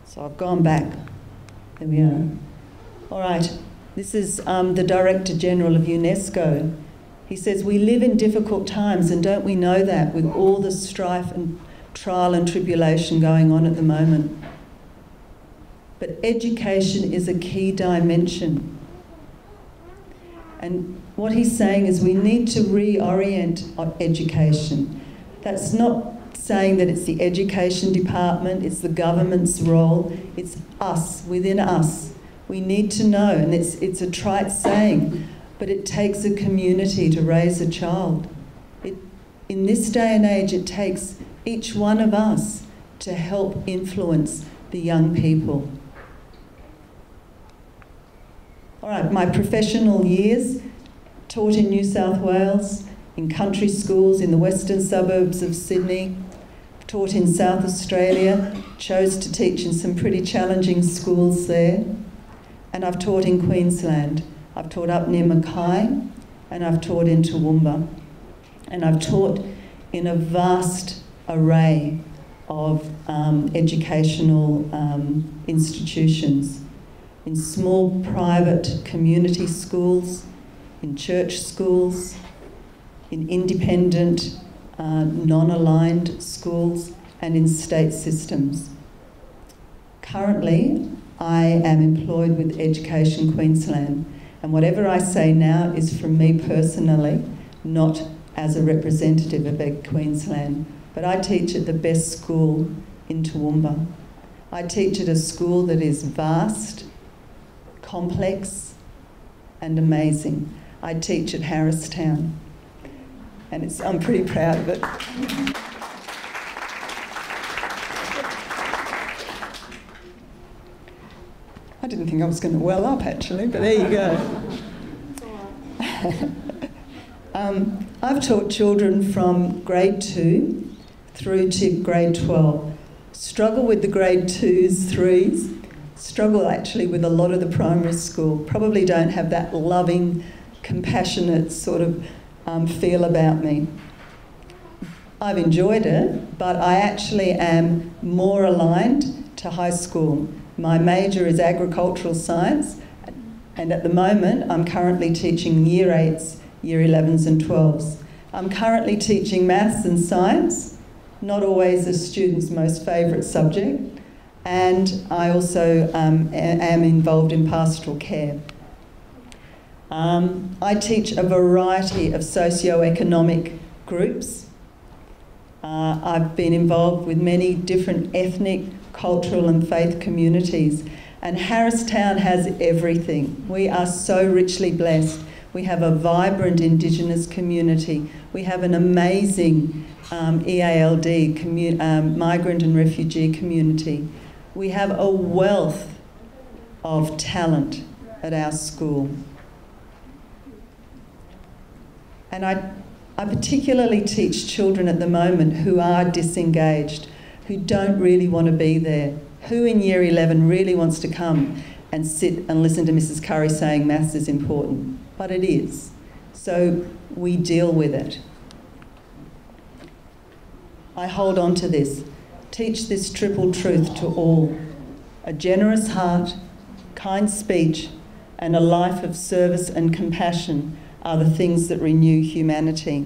So I've gone back. There we are. All right, this is the Director General of UNESCO. He says, we live in difficult times, and don't we know that, with all the strife and trial and tribulation going on at the moment. But education is a key dimension. And what he's saying is we need to reorient education. That's not saying that it's the education department, it's the government's role, it's us, within us. We need to know, and it's a trite saying, but it takes a community to raise a child. In this day and age, it takes each one of us to help influence the young people. All right, my professional years, taught in New South Wales, in country schools in the western suburbs of Sydney, taught in South Australia, chose to teach in some pretty challenging schools there, and I've taught in Queensland. I've taught up near Mackay, and I've taught in Toowoomba. And I've taught in a vast array of educational institutions, in small private community schools, in church schools, in independent, non-aligned schools, and in state systems. Currently, I am employed with Education Queensland, and whatever I say now is from me personally, not as a representative of Ed Queensland, but I teach at the best school in Toowoomba. I teach at a school that is vast, complex, and amazing. I teach at Harristown, and I'm pretty proud of it. I didn't think I was going to well up, actually, but there you go. I've taught children from grade 2 through to grade 12. Struggle with the grade 2s, 3s. Struggle actually with a lot of the primary school. Probably don't have that loving, compassionate sort of feel about me. I've enjoyed it, but I actually am more aligned to high school. My major is agricultural science, and at the moment I'm currently teaching year 8s, year 11s and 12s. I'm currently teaching maths and science, not always a student's most favourite subject, and I also am involved in pastoral care. I teach a variety of socio-economic groups. I've been involved with many different ethnic, cultural and faith communities, and Harristown has everything. We are so richly blessed. We have a vibrant Indigenous community. We have an amazing EALD, migrant and refugee community. We have a wealth of talent at our school. And I particularly teach children at the moment who are disengaged, who don't really want to be there, who in Year 11 really wants to come and sit and listen to Mrs. Currie saying maths is important. But it is. So we deal with it. I hold on to this. Teach this triple truth to all. A generous heart, kind speech, and a life of service and compassion are the things that renew humanity.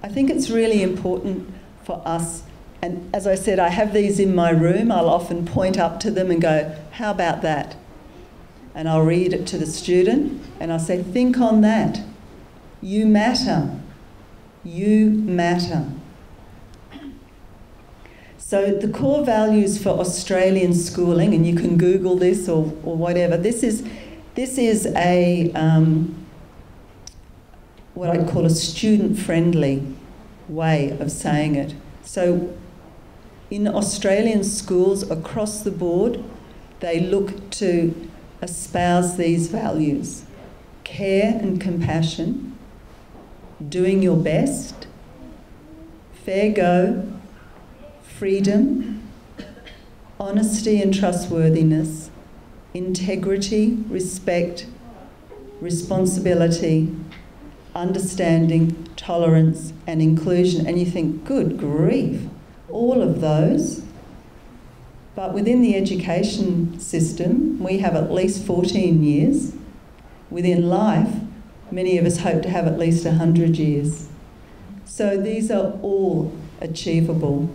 I think it's really important for us, and as I said, I have these in my room. I'll often point up to them and go, how about that? And I'll read it to the student and I'll say, think on that. You matter. You matter. So the core values for Australian schooling, and you can Google this or whatever, this is a what I'd call a student-friendly way of saying it. So in Australian schools across the board, they look to espouse these values: care and compassion, doing your best, fair go, freedom, honesty and trustworthiness, integrity, respect, responsibility, understanding, tolerance and inclusion. And you think, good grief, all of those. But within the education system, we have at least 14 years. Within life, many of us hope to have at least 100 years. So these are all achievable.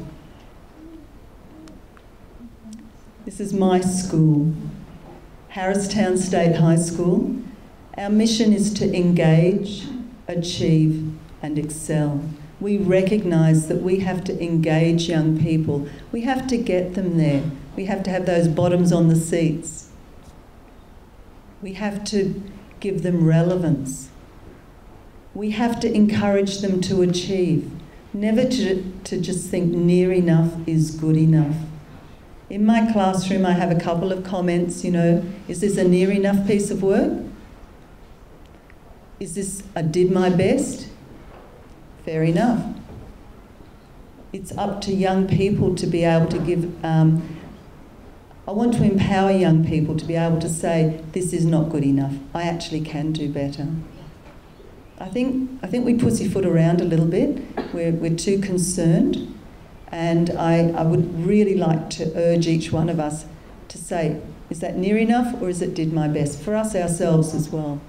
This is my school, Harristown State High School. Our mission is to engage, achieve and excel. We recognise that we have to engage young people. We have to get them there. We have to have those bottoms on the seats. We have to give them relevance. We have to encourage them to achieve, never to just think near enough is good enough. In my classroom, I have a couple of comments, is this a near enough piece of work? Is this a did my best? Fair enough. It's up to young people to be able to give, I want to empower young people to be able to say, this is not good enough. I actually can do better. I think we pussyfoot around a little bit. We're too concerned. And I would really like to urge each one of us to say, is that near enough or is it did my best? For us ourselves as well.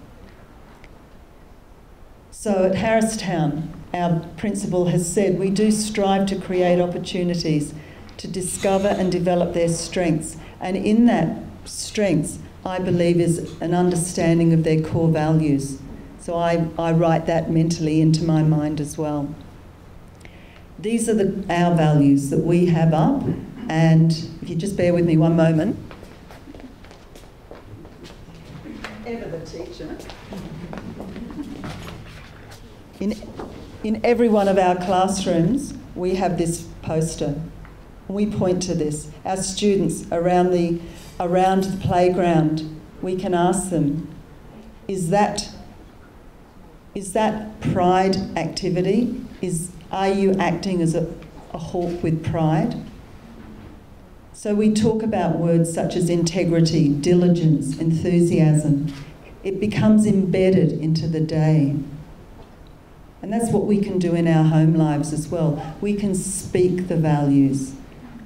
So at Harristown, our principal has said we do strive to create opportunities to discover and develop their strengths. And in that strengths, I believe, is an understanding of their core values. So I write that mentally into my mind as well. These are our values that we have up, and if you just bear with me one moment. Ever the teacher. In every one of our classrooms, we have this poster. We point to this. Our students around the playground, we can ask them, is that pride activity? Are you acting as a hawk with pride? So we talk about words such as integrity, diligence, enthusiasm. It becomes embedded into the day. And that's what we can do in our home lives as well. We can speak the values.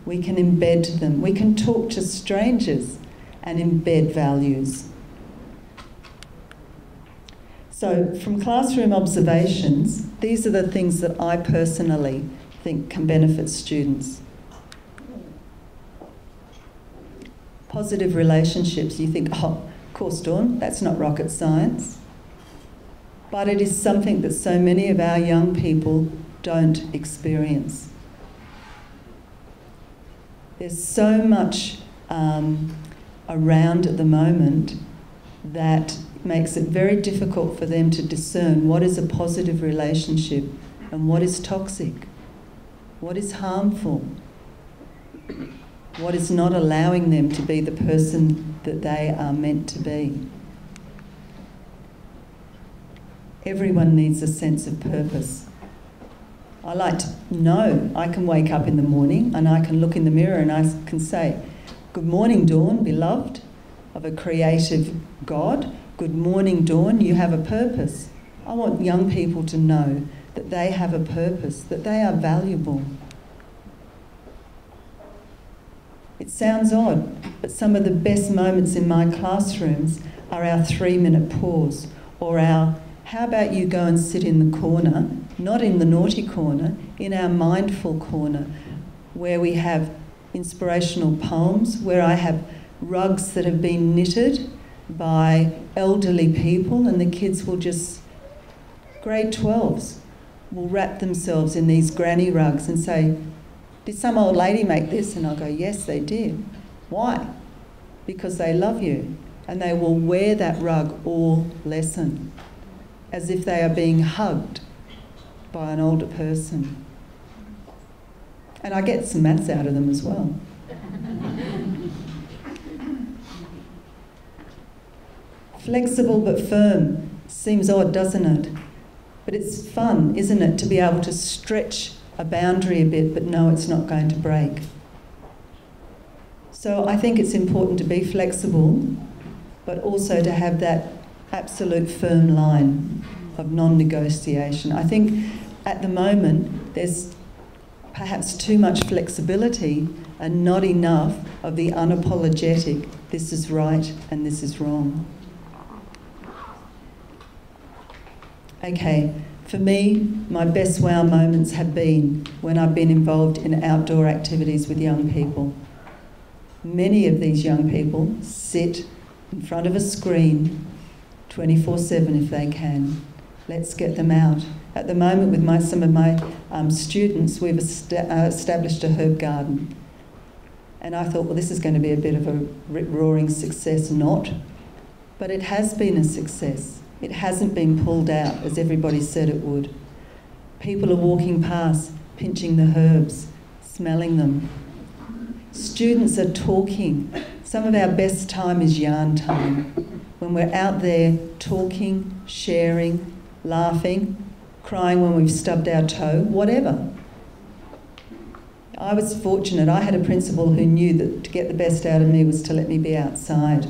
We can embed them. We can talk to strangers and embed values. So from classroom observations, these are the things that I personally think can benefit students. Positive relationships. You think, oh, of course, Dawn, that's not rocket science. But it is something that so many of our young people don't experience. There's so much around at the moment that makes it very difficult for them to discern what is a positive relationship and what is toxic, what is harmful. What is not allowing them to be the person that they are meant to be? Everyone needs a sense of purpose. I like to know I can wake up in the morning and I can look in the mirror and I can say, "Good morning, Dawn, beloved of a creative God. Good morning, Dawn, you have a purpose." I want young people to know that they have a purpose, that they are valuable. It sounds odd, but some of the best moments in my classrooms are our 3-minute pause, or our, "How about you go and sit in the corner," not in the naughty corner, in our mindful corner, where we have inspirational poems, where I have rugs that have been knitted by elderly people, and the kids will just, grade 12s, will wrap themselves in these granny rugs and say, "Did some old lady make this?" And I'll go, "Yes, they did." Why? Because they love you. And they will wear that rug all lesson, as if they are being hugged by an older person. And I get some maths out of them as well. Flexible but firm. Seems odd, doesn't it? But it's fun, isn't it, to be able to stretch a boundary a bit but know it's not going to break. So I think it's important to be flexible, but also to have that absolute firm line of non-negotiation. I think at the moment there's perhaps too much flexibility and not enough of the unapologetic, this is right and this is wrong. Okay, for me, my best wow moments have been when I've been involved in outdoor activities with young people. Many of these young people sit in front of a screen 24/7 if they can. Let's get them out. At the moment, with some of my students, we've established a herb garden. And I thought, well, this is going to be a bit of a rip-roaring success. Not. But it has been a success. It hasn't been pulled out, as everybody said it would. People are walking past, pinching the herbs, smelling them. Students are talking. Some of our best time is yarn time, when we're out there talking, sharing, laughing, crying when we've stubbed our toe, whatever. I was fortunate. I had a principal who knew that to get the best out of me was to let me be outside.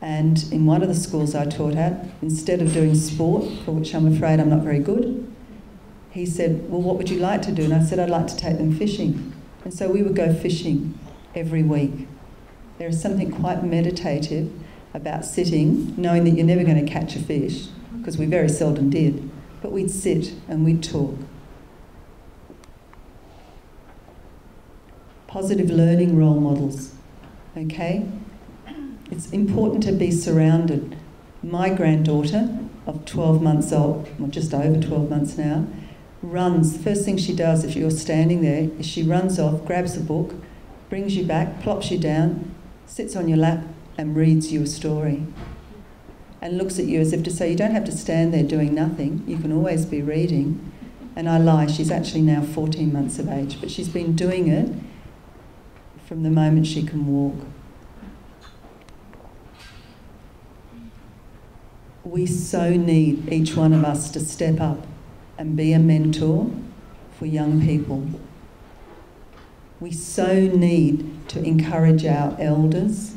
And in one of the schools I taught at, instead of doing sport, for which I'm afraid I'm not very good, he said, "Well, what would you like to do?" And I said, "I'd like to take them fishing." And so we would go fishing every week. There is something quite meditative about sitting, knowing that you're never going to catch a fish, because we very seldom did, but we'd sit and we'd talk. Positive learning role models, okay? It's important to be surrounded. My granddaughter of 12 months old, or just over 12 months now, runs. The first thing she does if you're standing there is she runs off, grabs a book, brings you back, plops you down, sits on your lap and reads you a story. And looks at you as if to say, you don't have to stand there doing nothing, you can always be reading. And I lie, she's actually now 14 months of age, but she's been doing it from the moment she can walk. We so need, each one of us, to step up and be a mentor for young people. We so need to encourage our elders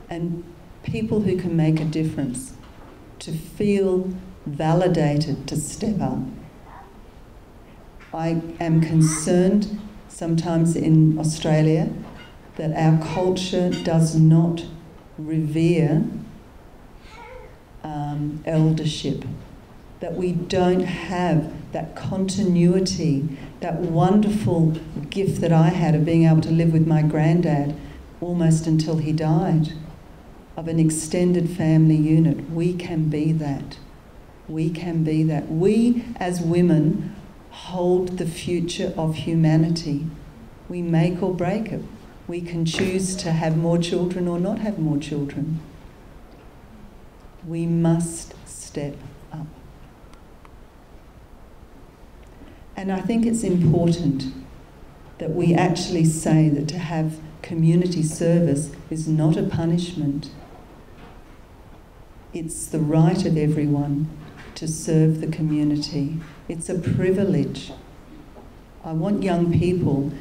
and people who can make a difference to feel validated to step up. I am concerned sometimes in Australia that our culture does not revere eldership, that we don't have that continuity, that wonderful gift that I had of being able to live with my granddad almost until he died, of an extended family unit. We can be that. We can be that. We, as women, hold the future of humanity. We make or break it. We can choose to have more children or not have more children. We must step up. And I think it's important that we actually say that to have community service is not a punishment. It's the right of everyone to serve the community. It's a privilege. I want young people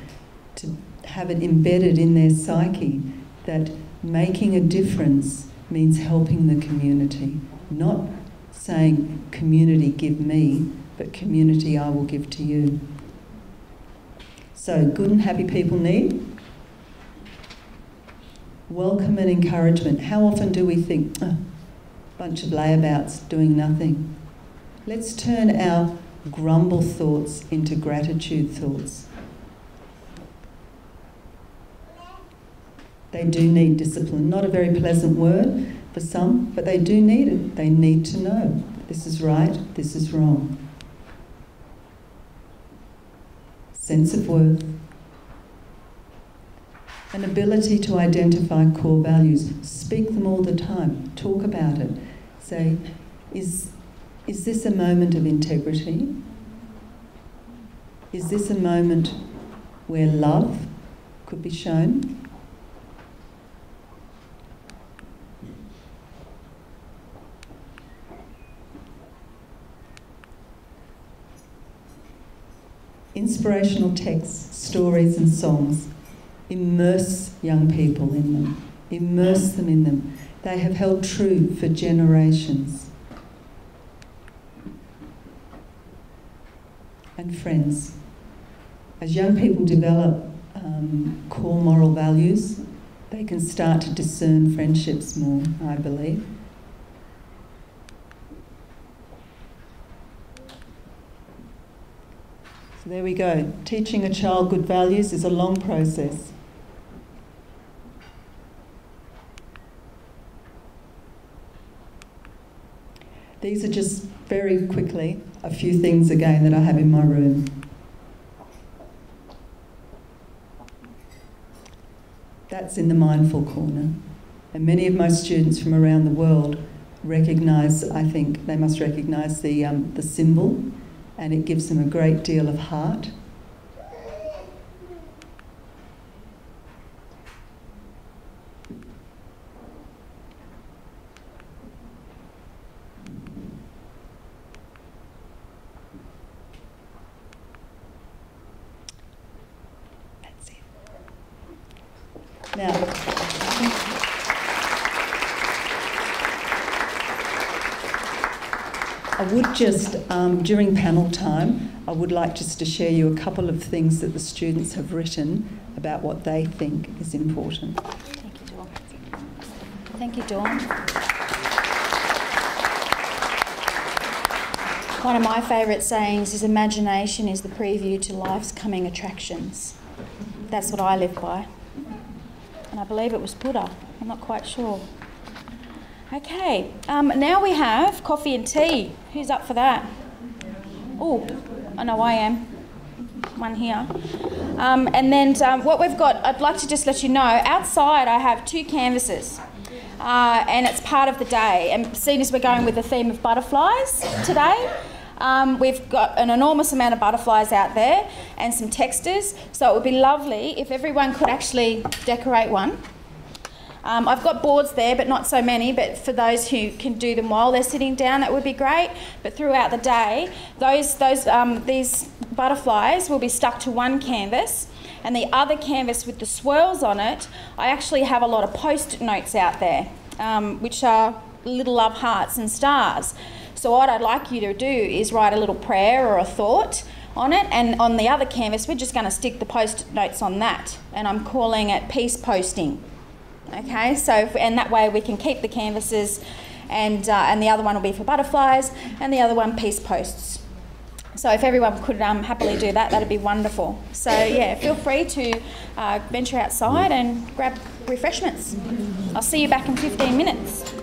to have it embedded in their psyche that making a difference means helping the community, not saying, community give me, but community I will give to you. So, good and happy people need welcome and encouragement. How often do we think, oh, bunch of layabouts doing nothing? Let's turn our grumble thoughts into gratitude thoughts. They do need discipline. Not a very pleasant word for some, but they do need it. They need to know this is right, this is wrong. Sense of worth. An ability to identify core values. Speak them all the time. Talk about it. Say, is this a moment of integrity? Is this a moment where love could be shown? Inspirational texts, stories and songs. Immerse young people in them. Immerse them in them. They have held true for generations. And friends. As young people develop core moral values, they can start to discern friendships more, I believe. So there we go. Teaching a child good values is a long process. These are just very quickly a few things again that I have in my room. That's in the mindful corner. And many of my students from around the world recognise, I think they must recognise the symbol, and it gives them a great deal of heart. That's it. Now, I would just, during panel time, I would like just to share you a couple of things that the students have written about what they think is important. Thank you, Dawn. Thank you, Dawn. One of my favourite sayings is imagination is the preview to life's coming attractions. That's what I live by. And I believe it was Buddha. I'm not quite sure. Okay, now we have coffee and tea. Who's up for that? Oh, I know I am. One here. And then what we've got, I'd like to just let you know, outside I have 2 canvases. And it's part of the day. And seeing as we're going with the theme of butterflies today, we've got an enormous amount of butterflies out there and some textures. So it would be lovely if everyone could actually decorate one. I've got boards there, but not so many, but for those who can do them while they're sitting down, that would be great. But throughout the day, these butterflies will be stuck to one canvas, and the other canvas with the swirls on it, I actually have a lot of post-it notes out there, which are little love hearts and stars. So what I'd like you to do is write a little prayer or a thought on it, and on the other canvas, we're just going to stick the post-it notes on that, and I'm calling it peace posting. Okay, so and that way we can keep the canvases, and the other one will be for butterflies, and the other one peace posts. So if everyone could happily do that, that'd be wonderful. So yeah, feel free to venture outside and grab refreshments. I'll see you back in 15 minutes.